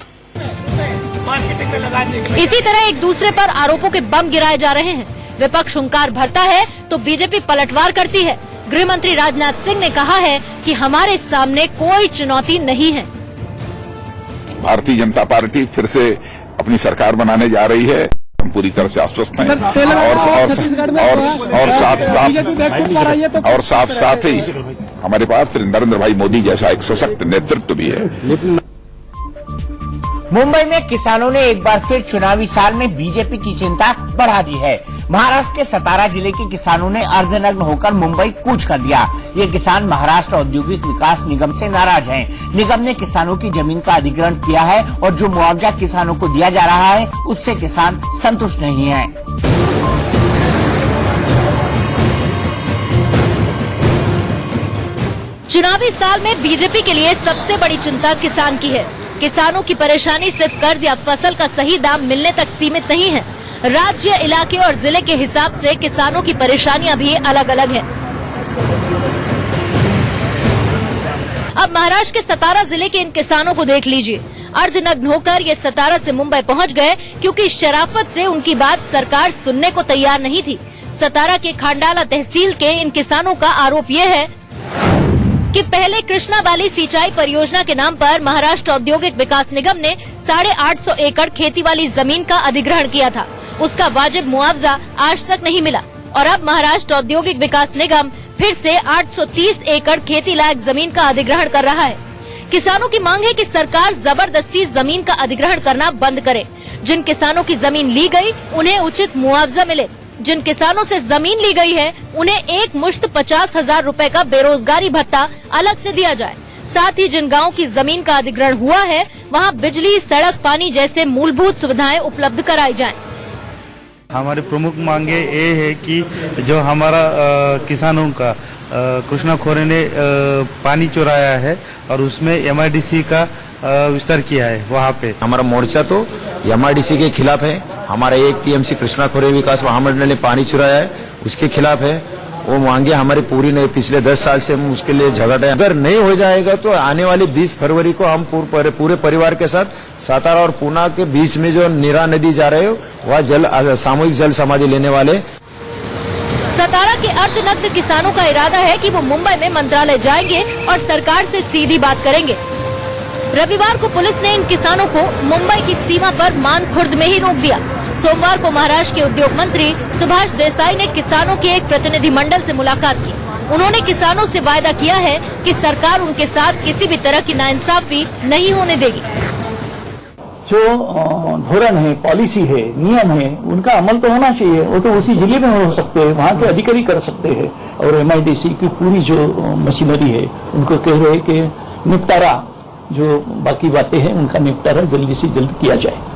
इसी तरह एक दूसरे पर आरोपों के बम गिराए जा रहे हैं। विपक्ष हुंकार भरता है तो बीजेपी पलटवार करती है। गृह मंत्री राजनाथ सिंह ने कहा है कि हमारे सामने कोई चुनौती नहीं है। भारतीय जनता पार्टी फिर से अपनी सरकार बनाने जा रही है। हम पूरी तरह से आश्वस्त हैं और साथ ही हमारे पास नरेंद्र भाई मोदी जैसा एक सशक्त नेतृत्व भी है। मुंबई में किसानों ने एक बार फिर चुनावी साल में बीजेपी की चिंता बढ़ा दी है। महाराष्ट्र के सतारा जिले के किसानों ने अर्धनग्न होकर मुंबई कूच कर दिया। ये किसान महाराष्ट्र औद्योगिक विकास निगम से नाराज हैं। निगम ने किसानों की जमीन का अधिग्रहण किया है और जो मुआवजा किसानों को दिया जा रहा है उससे किसान संतुष्ट नहीं है। चुनावी साल में बीजेपी के लिए सबसे बड़ी चिंता किसान की है। किसानों की परेशानी सिर्फ कर्ज या फसल का सही दाम मिलने तक सीमित नहीं है। राज्य, इलाके और जिले के हिसाब से किसानों की परेशानियां भी अलग अलग हैं। अब महाराष्ट्र के सतारा जिले के इन किसानों को देख लीजिए। अर्धनग्न होकर ये सतारा से मुंबई पहुंच गए क्योंकि शराफत से उनकी बात सरकार सुनने को तैयार नहीं थी। सतारा के खांडाला तहसील के इन किसानों का आरोप ये है कि पहले कृष्णा वाली सिंचाई परियोजना के नाम पर महाराष्ट्र औद्योगिक विकास निगम ने 850 एकड़ खेती वाली जमीन का अधिग्रहण किया था। उसका वाजिब मुआवजा आज तक नहीं मिला और अब महाराष्ट्र औद्योगिक विकास निगम फिर से 830 एकड़ खेती लायक जमीन का अधिग्रहण कर रहा है। किसानों की मांग है कि सरकार जबरदस्ती जमीन का अधिग्रहण करना बंद करे। जिन किसानों की जमीन ली गई उन्हें उचित मुआवजा मिले। जिन किसानों से जमीन ली गई है उन्हें एक मुश्त 50,000 रुपए का बेरोजगारी भत्ता अलग से दिया जाए। साथ ही जिन गांवों की जमीन का अधिग्रहण हुआ है वहां बिजली, सड़क, पानी जैसे मूलभूत सुविधाएं उपलब्ध कराई जाएं। हमारी प्रमुख मांगे ये है कि जो हमारा किसानों का कृष्णा खोरे ने पानी चुराया है और उसमें MIDC का विस्तार किया है। वहाँ पे हमारा मोर्चा तो MIDC के खिलाफ है। हमारा एक TMC कृष्णा खोरे विकास महामंडल ने पानी चुराया है, उसके खिलाफ है। वो मांगे हमारी पूरी नहीं, पिछले 10 साल से हम उसके लिए झगड़ रहे हैं। अगर नहीं हो जाएगा तो आने वाली 20 फरवरी को हम पूरे परिवार के साथ सतारा और पूना के बीच में जो नीरा नदी जा रहे हो वह सामूहिक जल समाधि लेने वाले। सतारा के अर्धनग्न किसानों का इरादा है कि वो मुंबई में मंत्रालय जाएंगे और सरकार से सीधी बात करेंगे। रविवार को पुलिस ने इन किसानों को मुंबई की सीमा पर मानखुर्द में ही रोक दिया। सोमवार को महाराष्ट्र के उद्योग मंत्री सुभाष देसाई ने किसानों के एक प्रतिनिधि मंडल से मुलाकात की। उन्होंने किसानों से वायदा किया है कि सरकार उनके साथ किसी भी तरह की नाइंसाफी नहीं होने देगी। जो धोरण है, पॉलिसी है, नियम है, उनका अमल तो होना चाहिए। वो तो उसी जिले में हो सकते हैं, वहाँ के अधिकारी कर सकते हैं। और MIDC की पूरी जो मशीनरी है उनको कह रहे कि निपटारा, जो बाकी बातें हैं उनका निपटारा जल्दी से जल्द किया जाए।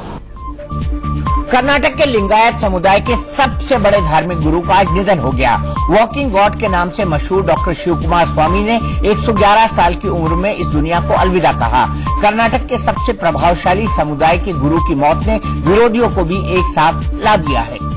कर्नाटक के लिंगायत समुदाय के सबसे बड़े धार्मिक गुरु का आज निधन हो गया। वॉकिंग गॉड के नाम से मशहूर डॉक्टर शिव कुमार स्वामी ने 111 साल की उम्र में इस दुनिया को अलविदा कहा। कर्नाटक के सबसे प्रभावशाली समुदाय के गुरु की मौत ने विरोधियों को भी एक साथ ला दिया है।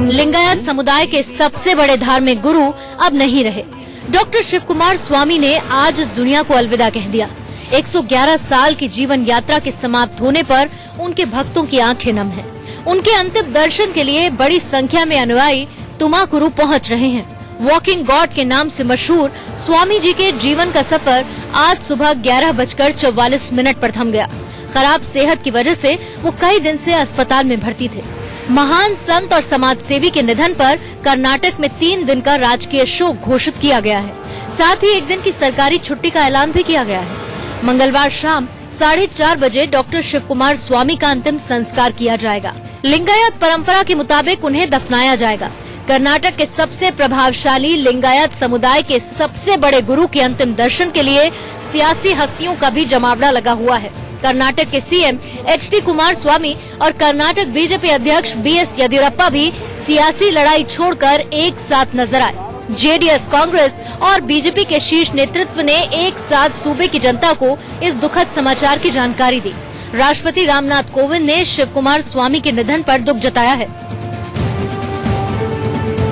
लिंगायत समुदाय के सबसे बड़े धार्मिक गुरु अब नहीं रहे। डॉक्टर शिव कुमार स्वामी ने आज इस दुनिया को अलविदा कह दिया। 111 साल की जीवन यात्रा के समाप्त होने पर उनके भक्तों की आंखें नम हैं। उनके अंतिम दर्शन के लिए बड़ी संख्या में अनुयायी तुमाकुरु पहुंच रहे हैं। वॉकिंग गॉड के नाम से मशहूर स्वामी जी के जीवन का सफर आज सुबह 11:44 पर थम गया। खराब सेहत की वजह से वो कई दिन से अस्पताल में भर्ती थे। महान संत और समाज सेवी के निधन पर कर्नाटक में 3 दिन का राजकीय शोक घोषित किया गया है। साथ ही एक दिन की सरकारी छुट्टी का ऐलान भी किया गया है। मंगलवार शाम 4:30 बजे डॉक्टर शिव कुमार स्वामी का अंतिम संस्कार किया जाएगा। लिंगायत परंपरा के मुताबिक उन्हें दफनाया जाएगा। कर्नाटक के सबसे प्रभावशाली लिंगायत समुदाय के सबसे बड़े गुरु के अंतिम दर्शन के लिए सियासी हस्तियों का भी जमावड़ा लगा हुआ है। कर्नाटक के CM HD कुमार स्वामी और कर्नाटक बीजेपी अध्यक्ष BS येदियुरप्पा भी सियासी लड़ाई छोड़कर एक साथ नजर आए। JDS, कांग्रेस और बीजेपी के शीर्ष नेतृत्व ने एक साथ सूबे की जनता को इस दुखद समाचार की जानकारी दी। राष्ट्रपति रामनाथ कोविंद ने शिव कुमार स्वामी के निधन पर दुख जताया है।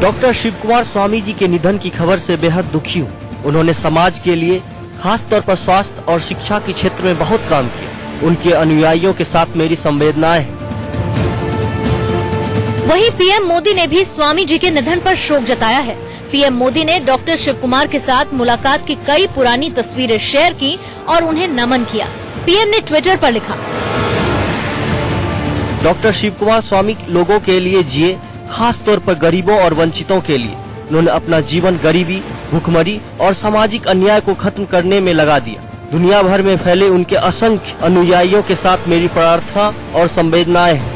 डॉक्टर शिव कुमार स्वामी जी के निधन की खबर से बेहद दुखी हूँ। उन्होंने समाज के लिए खास तौर पर स्वास्थ्य और शिक्षा के क्षेत्र में बहुत काम किया। उनके अनुयायियों के साथ मेरी संवेदनाएं हैं। वहीं PM मोदी ने भी स्वामी जी के निधन पर शोक जताया है। PM मोदी ने डॉक्टर शिव कुमार के साथ मुलाकात की कई पुरानी तस्वीरें शेयर की और उन्हें नमन किया। PM ने ट्विटर पर लिखा, डॉक्टर शिव कुमार स्वामी लोगों के लिए जिए, खास तौर पर गरीबों और वंचितों के लिए। उन्होंने अपना जीवन गरीबी, भुखमरी और सामाजिक अन्याय को खत्म करने में लगा दिया। दुनिया भर में फैले उनके असंख्य अनुयायियों के साथ मेरी प्रार्थना और संवेदनाएं हैं।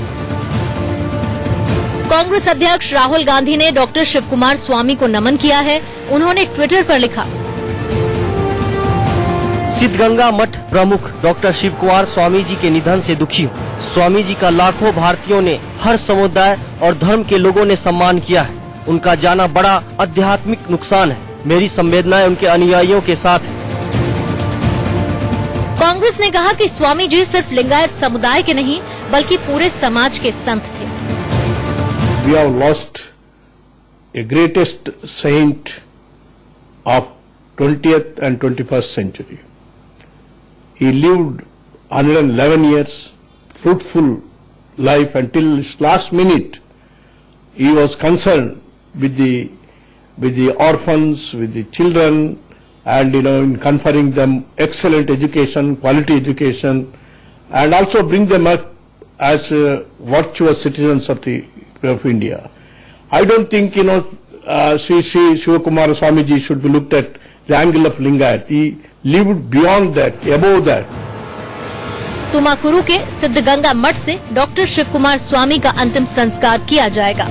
कांग्रेस अध्यक्ष राहुल गांधी ने डॉक्टर शिव कुमार स्वामी को नमन किया है। उन्होंने ट्विटर पर लिखा, सिद्धगंगा मठ प्रमुख डॉक्टर शिव कुमार स्वामी जी के निधन से दुखी हूँ। स्वामी जी का लाखों भारतीयों ने, हर समुदाय और धर्म के लोगों ने सम्मान किया है। उनका जाना बड़ा आध्यात्मिक नुकसान है। मेरी संवेदनाएं उनके अनुयायियों के साथ है। कांग्रेस ने कहा कि स्वामी जी सिर्फ लिंगायत समुदाय के नहीं बल्कि पूरे समाज के संत थे। We have lost a greatest saint of 20th and 21st century. He lived 111 years, fruitful life until his last minute. He was concerned with the orphans, with the children, and in conferring them excellent education, quality education, and also bring them up as virtuous citizens of India. I don't think Sri Shiva Kumar Swamiji should be looked at the angle of Lingayat. He lived beyond that, above that. Tumakuru के सिद्धगंगा मठ से doctor Shiv Kumar स्वामी का अंतिम संस्कार किया जाएगा।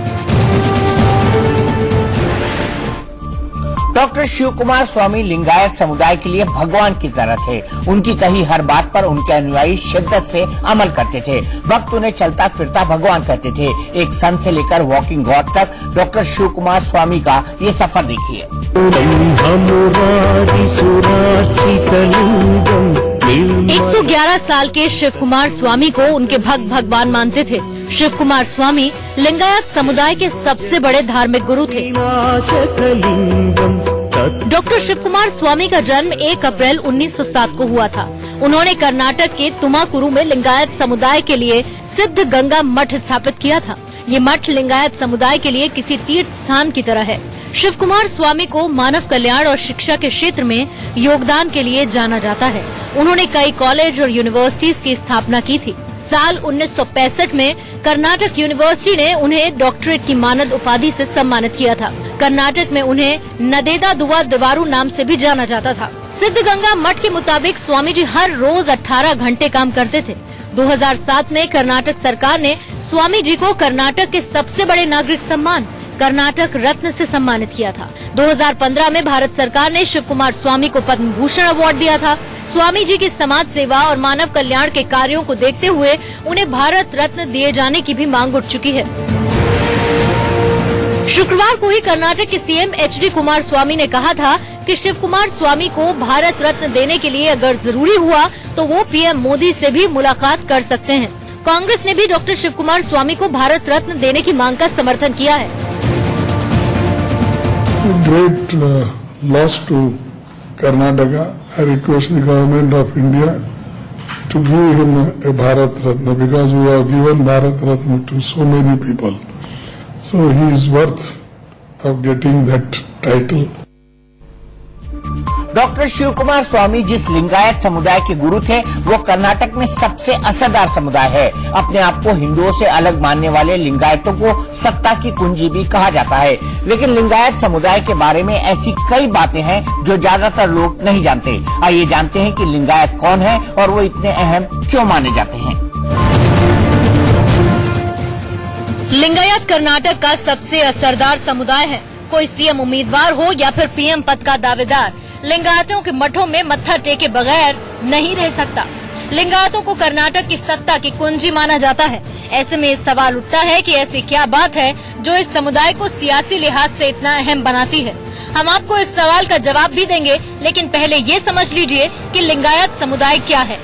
Doctor Shiv Kumar स्वामी लिंगायत समुदाय के लिए भगवान की तरह थे। उनकी कही हर बात पर उनके अनुयायी शिद्दत से अमल करते थे। भक्त उन्हें चलता फिरता भगवान कहते थे। एक संत से लेकर वॉकिंग गॉड तक डॉक्टर शिव कुमार स्वामी का ये सफर देखिए। 111 साल के शिव कुमार स्वामी को उनके भक्त भगवान मानते थे। शिव कुमार स्वामी लिंगायत समुदाय के सबसे बड़े धार्मिक गुरु थे। डॉक्टर शिव कुमार स्वामी का जन्म 1 अप्रैल 1907 को हुआ था। उन्होंने कर्नाटक के तुमाकुरु में लिंगायत समुदाय के लिए सिद्धगंगा मठ स्थापित किया था। ये मठ लिंगायत समुदाय के लिए किसी तीर्थ स्थान की तरह है। शिव कुमार स्वामी को मानव कल्याण और शिक्षा के क्षेत्र में योगदान के लिए जाना जाता है। उन्होंने कई कॉलेज और यूनिवर्सिटीज की स्थापना की थी। साल 1965 में कर्नाटक यूनिवर्सिटी ने उन्हें डॉक्टरेट की मानद उपाधि से सम्मानित किया था। कर्नाटक में उन्हें नदेदा दुआ देवारू नाम से भी जाना जाता था। सिद्धगंगा मठ के मुताबिक स्वामी जी हर रोज 18 घंटे काम करते थे। 2007 में कर्नाटक सरकार ने स्वामी जी को कर्नाटक के सबसे बड़े नागरिक सम्मान कर्नाटक रत्न से सम्मानित किया था। 2015 में भारत सरकार ने शिव कुमार स्वामी को पद्म भूषण अवार्ड दिया था। स्वामी जी की समाज सेवा और मानव कल्याण के कार्यों को देखते हुए उन्हें भारत रत्न दिए जाने की भी मांग उठ चुकी है। शुक्रवार को ही कर्नाटक के सीएम HD कुमार स्वामी ने कहा था कि शिव कुमार स्वामी को भारत रत्न देने के लिए अगर जरूरी हुआ तो वो पीएम मोदी से भी मुलाकात कर सकते हैं। कांग्रेस ने भी डॉक्टर शिव कुमार स्वामी को भारत रत्न देने की मांग का समर्थन किया है। Great loss to Karnataka. I request the government of India to give him a Bharat Ratna because we have given Bharat Ratna to so many people. So he is worth of getting that title. Doctor Shiv Kumar Swami जिस लिंगायत समुदाय के गुरु थे वो कर्नाटक में सबसे असरदार समुदाय है। अपने आप को हिंदुओं से अलग मानने वाले लिंगायतों को सत्ता की कुंजी भी कहा जाता है। लेकिन लिंगायत समुदाय के बारे में ऐसी कई बातें हैं जो ज्यादातर लोग नहीं जानते। आइए जानते हैं कि लिंगायत कौन है और वो इतने अहम क्यों माने जाते हैं। लिंगायत कर्नाटक का सबसे असरदार समुदाय है। कोई सीएम उम्मीदवार हो या फिर पीएम पद का दावेदार, लिंगायतों के मठों में मत्था टेके बगैर नहीं रह सकता। लिंगायतों को कर्नाटक की सत्ता की कुंजी माना जाता है। ऐसे में सवाल उठता है कि ऐसी क्या बात है जो इस समुदाय को सियासी लिहाज से इतना अहम बनाती है। हम आपको इस सवाल का जवाब भी देंगे, लेकिन पहले ये समझ लीजिए कि लिंगायत समुदाय क्या है।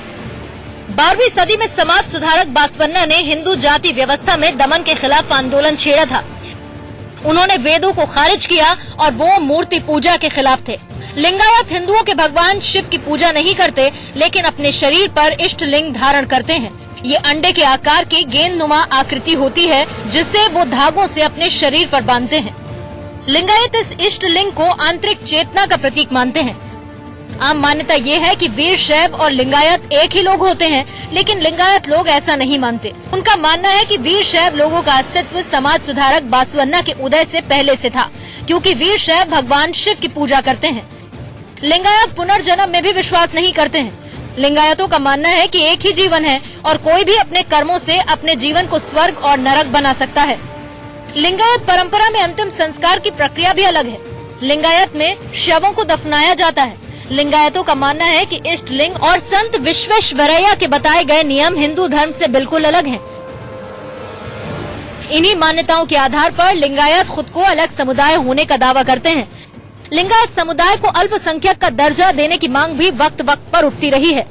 12वीं सदी में समाज सुधारक बासवन्ना ने हिंदू जाति व्यवस्था में दमन के खिलाफ आंदोलन छेड़ा था। उन्होंने वेदों को खारिज किया और वो मूर्ति पूजा के खिलाफ थे। लिंगायत हिंदुओं के भगवान शिव की पूजा नहीं करते, लेकिन अपने शरीर पर इष्ट लिंग धारण करते हैं। ये अंडे के आकार की गेंदनुमा आकृति होती है जिसे वो धागों से अपने शरीर पर बांधते हैं। लिंगायत इस इष्ट लिंग को आंतरिक चेतना का प्रतीक मानते हैं। आम मान्यता ये है कि वीर शैव और लिंगायत एक ही लोग होते हैं, लेकिन लिंगायत लोग ऐसा नहीं मानते। उनका मानना है कि वीर शैव लोगों का अस्तित्व समाज सुधारक बासवन्ना के उदय से पहले से था, क्योंकि वीर शैव भगवान शिव की पूजा करते हैं। लिंगायत पुनर्जन्म में भी विश्वास नहीं करते हैं। लिंगायतों का मानना है कि एक ही जीवन है और कोई भी अपने कर्मों से अपने जीवन को स्वर्ग और नरक बना सकता है। लिंगायत परंपरा में अंतिम संस्कार की प्रक्रिया भी अलग है। लिंगायत में शवों को दफनाया जाता है। लिंगायतों का मानना है कि इष्ट लिंग और संत विश्वेश्वरैया के बताए गए नियम हिंदू धर्म से बिल्कुल अलग हैं। इन्हीं मान्यताओं के आधार पर लिंगायत खुद को अलग समुदाय होने का दावा करते हैं। लिंगायत समुदाय को अल्पसंख्यक का दर्जा देने की मांग भी वक्त वक्त पर उठती रही है।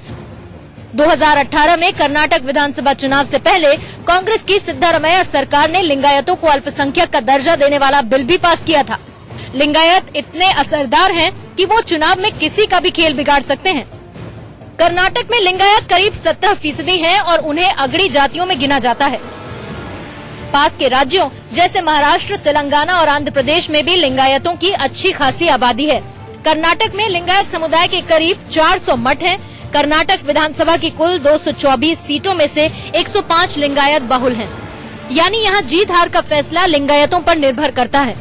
2018 में कर्नाटक विधानसभा चुनाव से पहले कांग्रेस की सिद्धारमैया सरकार ने लिंगायतों को अल्पसंख्यक का दर्जा देने वाला बिल भी पास किया था। लिंगायत इतने असरदार हैं कि वो चुनाव में किसी का भी खेल बिगाड़ सकते हैं। कर्नाटक में लिंगायत करीब 70% है और उन्हें अगड़ी जातियों में गिना जाता है। पास के राज्यों जैसे महाराष्ट्र, तेलंगाना और आंध्र प्रदेश में भी लिंगायतों की अच्छी खासी आबादी है। कर्नाटक में लिंगायत समुदाय के करीब 400 मठ हैं। कर्नाटक विधानसभा की कुल 224 सीटों में से 105 लिंगायत बहुल हैं। यानी यहाँ जीत हार का फैसला लिंगायतों पर निर्भर करता है।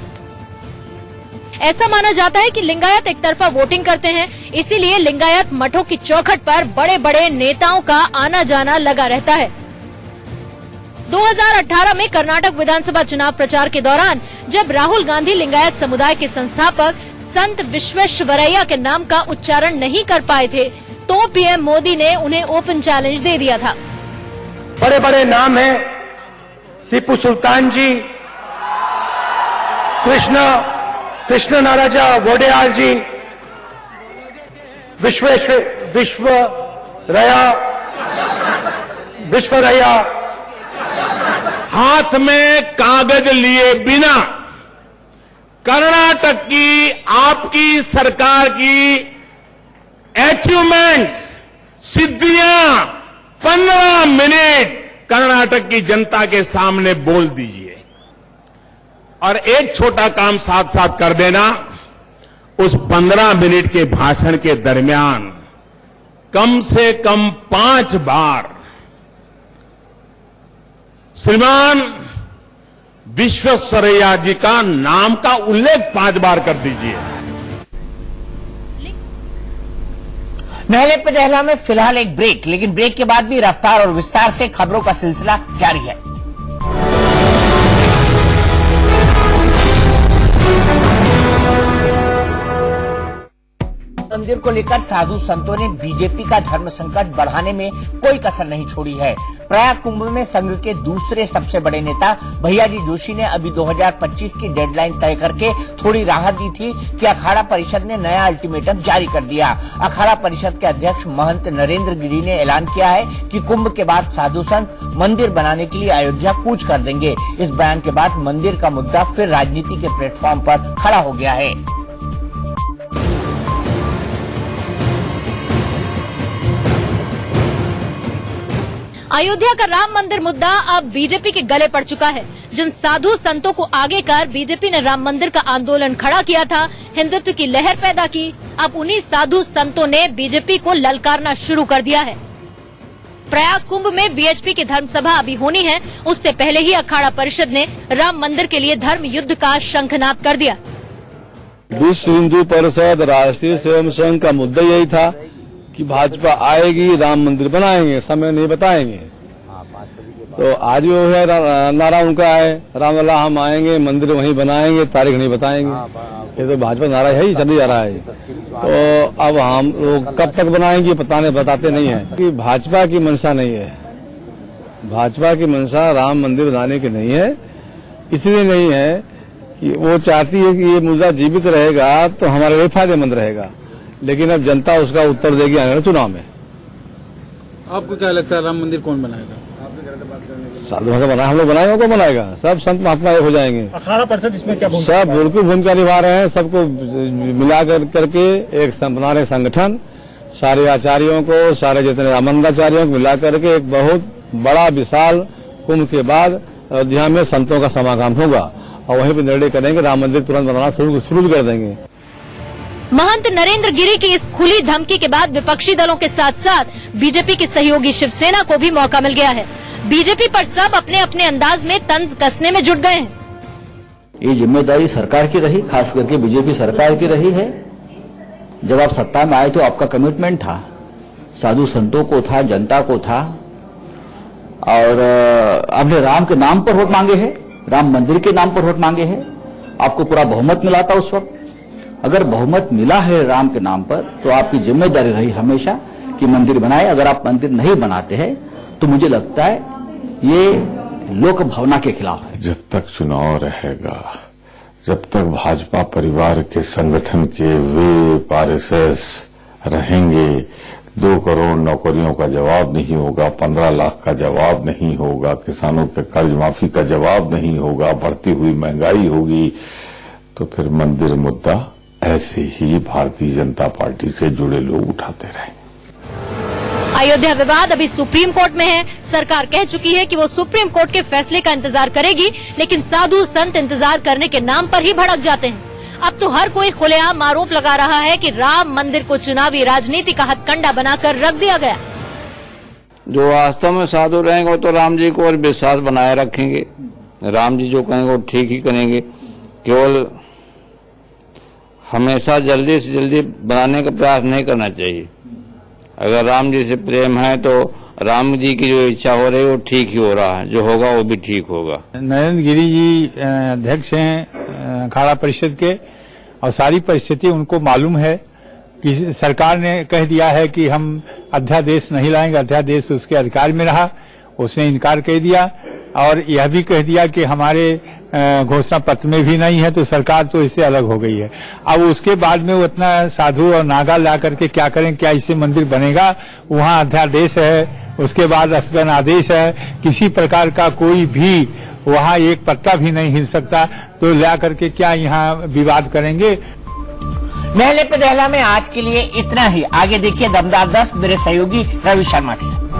ऐसा माना जाता है कि लिंगायत एक तरफा वोटिंग करते हैं, इसीलिए लिंगायत मठों की चौखट पर बड़े बड़े नेताओं का आना जाना लगा रहता है। 2018 में कर्नाटक विधानसभा चुनाव प्रचार के दौरान जब राहुल गांधी लिंगायत समुदाय के संस्थापक संत विश्वेश्वरैया के नाम का उच्चारण नहीं कर पाए थे, तो पीएम मोदी ने उन्हें ओपन चैलेंज दे दिया था। बड़े बड़े नाम हैं, टीपू सुल्तान जी, कृष्ण नाराजा वोडेयार जी, विश्वरैया, हाथ में कागज लिए बिना कर्नाटक की आपकी सरकार की अचीवमेंट्स, सिद्धियां 15 मिनट कर्नाटक की जनता के सामने बोल दीजिए और एक छोटा काम साथ साथ कर देना। उस 15 मिनट के भाषण के दरमियान कम से कम 5 बार श्रीमान विश्वेश्वरैया जी का नाम का उल्लेख 5 बार कर दीजिए। नहले पे दहला में फिलहाल एक ब्रेक, लेकिन ब्रेक के बाद भी रफ्तार और विस्तार से खबरों का सिलसिला जारी है। मंदिर को लेकर साधु संतों ने बीजेपी का धर्म संकट बढ़ाने में कोई कसर नहीं छोड़ी है। प्रयाग कुंभ में संघ के दूसरे सबसे बड़े नेता भैयाजी जोशी ने अभी 2025 की डेडलाइन तय करके थोड़ी राहत दी थी कि अखाड़ा परिषद ने नया अल्टीमेटम जारी कर दिया। अखाड़ा परिषद के अध्यक्ष महंत नरेंद्र गिरी ने ऐलान किया है कि कुंभ के बाद साधु संत मंदिर बनाने के लिए अयोध्या कूच कर देंगे। इस बयान के बाद मंदिर का मुद्दा फिर राजनीति के प्लेटफॉर्म पर खड़ा हो गया है। अयोध्या का राम मंदिर मुद्दा अब बीजेपी के गले पड़ चुका है। जिन साधु संतों को आगे कर बीजेपी ने राम मंदिर का आंदोलन खड़ा किया था, हिंदुत्व की लहर पैदा की, अब उन्हीं साधु संतों ने बीजेपी को ललकारना शुरू कर दिया है। प्रयाग कुंभ में बीएचपी की धर्मसभा अभी होनी है, उससे पहले ही अखाड़ा परिषद ने राम मंदिर के लिए धर्म युद्ध का शंखनाद कर दिया। विश्व हिंदू परिषद, राष्ट्रीय स्वयं संघ का मुद्दा यही था कि भाजपा आएगी, राम मंदिर बनाएंगे, समय नहीं बताएंगे। तो आज भी वो है नारा उनका है, रामलला हम आएंगे, मंदिर वहीं बनाएंगे, तारीख नहीं बताएंगे। ये तो भाजपा नारा है ही चल जा रहा है। तो अब हम लोग कब तक बनाएंगे बताते नहीं है कि भाजपा की मंशा नहीं है। भाजपा की मंशा राम मंदिर बनाने की नहीं है, इसलिए नहीं है कि वो चाहती है कि ये मुद्दा जीवित रहेगा तो हमारे लिए फायदेमंद रहेगा, लेकिन अब जनता उसका उत्तर देगी आने वाले चुनाव में। आपको क्या लगता है राम मंदिर कौन बनाएगा? साधु संत बनाए, हम लोग बनाएंगे, कौन बनाएगा? सब संत महात्मा एक हो जाएंगे। अखाड़ा परिषद इसमें क्या भूमिका? सब बिल्कुल भूमिका निभा रहे हैं, सबको मिला करके एक बना रहे संगठन, सारे आचार्यों को, सारे जितने आनंदाचार्यों को मिला करके एक बहुत बड़ा विशाल कुंभ के बाद अयोध्या में संतों का समागम होगा और वहीं पर निर्णय करेंगे राम मंदिर तुरंत बनाना शुरू कर देंगे। महंत नरेंद्र गिरी की इस खुली धमकी के बाद विपक्षी दलों के साथ साथ बीजेपी की सहयोगी शिवसेना को भी मौका मिल गया है। बीजेपी पर सब अपने अपने अंदाज में तंज कसने में जुट गए हैं। ये जिम्मेदारी सरकार की रही, खास करके बीजेपी सरकार की रही है। जब आप सत्ता में आए तो आपका कमिटमेंट था, साधु संतों को था, जनता को था, और आपने राम के नाम पर वोट मांगे हैं, राम मंदिर के नाम पर वोट मांगे हैं। आपको पूरा बहुमत मिला था उस वक्त। अगर बहुमत मिला है राम के नाम पर तो आपकी जिम्मेदारी रही हमेशा कि मंदिर बनाए। अगर आप मंदिर नहीं बनाते हैं तो मुझे लगता है ये लोक भावना के खिलाफ है। जब तक चुनाव रहेगा, जब तक भाजपा परिवार के संगठन के वेप आरएसएस रहेंगे, 2 करोड़ नौकरियों का जवाब नहीं होगा, 15 लाख का जवाब नहीं होगा, किसानों के कर्ज माफी का जवाब नहीं होगा, बढ़ती हुई महंगाई होगी, तो फिर मंदिर मुद्दा ऐसे ही भारतीय जनता पार्टी से जुड़े लोग उठाते रहेंगे। अयोध्या विवाद अभी सुप्रीम कोर्ट में है। सरकार कह चुकी है कि वो सुप्रीम कोर्ट के फैसले का इंतजार करेगी, लेकिन साधु संत इंतजार करने के नाम पर ही भड़क जाते हैं। अब तो हर कोई खुलेआम आरोप लगा रहा है कि राम मंदिर को चुनावी राजनीति का हथकंडा बनाकर रख दिया गया। जो वास्तव में साधु रहेंगे वो तो राम जी को और विश्वास बनाए रखेंगे। राम जी जो कहेंगे वो ठीक ही करेंगे। केवल हमेशा जल्दी से जल्दी बनाने का प्रयास नहीं करना चाहिए। अगर राम जी से प्रेम है तो राम जी की जो इच्छा हो रही है वो ठीक ही हो रहा है, जो होगा वो भी ठीक होगा। नरेंद्र गिरी जी अध्यक्ष हैं अखाड़ा परिषद के, और सारी परिस्थिति उनको मालूम है कि सरकार ने कह दिया है कि हम अध्यादेश नहीं लाएंगे, अध्यादेश उसके अधिकार में रहा, उसने इनकार कर दिया, और यह भी कह दिया कि हमारे घोषणा पत्र में भी नहीं है, तो सरकार तो इससे अलग हो गई है। अब उसके बाद में वो इतना साधु और नागा ला करके क्या करें? क्या इससे मंदिर बनेगा? वहाँ अध्यादेश है, उसके बाद असगन आदेश है, किसी प्रकार का कोई भी वहाँ एक पत्ता भी नहीं हिल सकता, तो ला करके क्या यहाँ विवाद करेंगे? महले पे दहला में आज के लिए इतना ही। आगे देखिए दमदार 10 मेरे सहयोगी रवि शर्मा के साथ।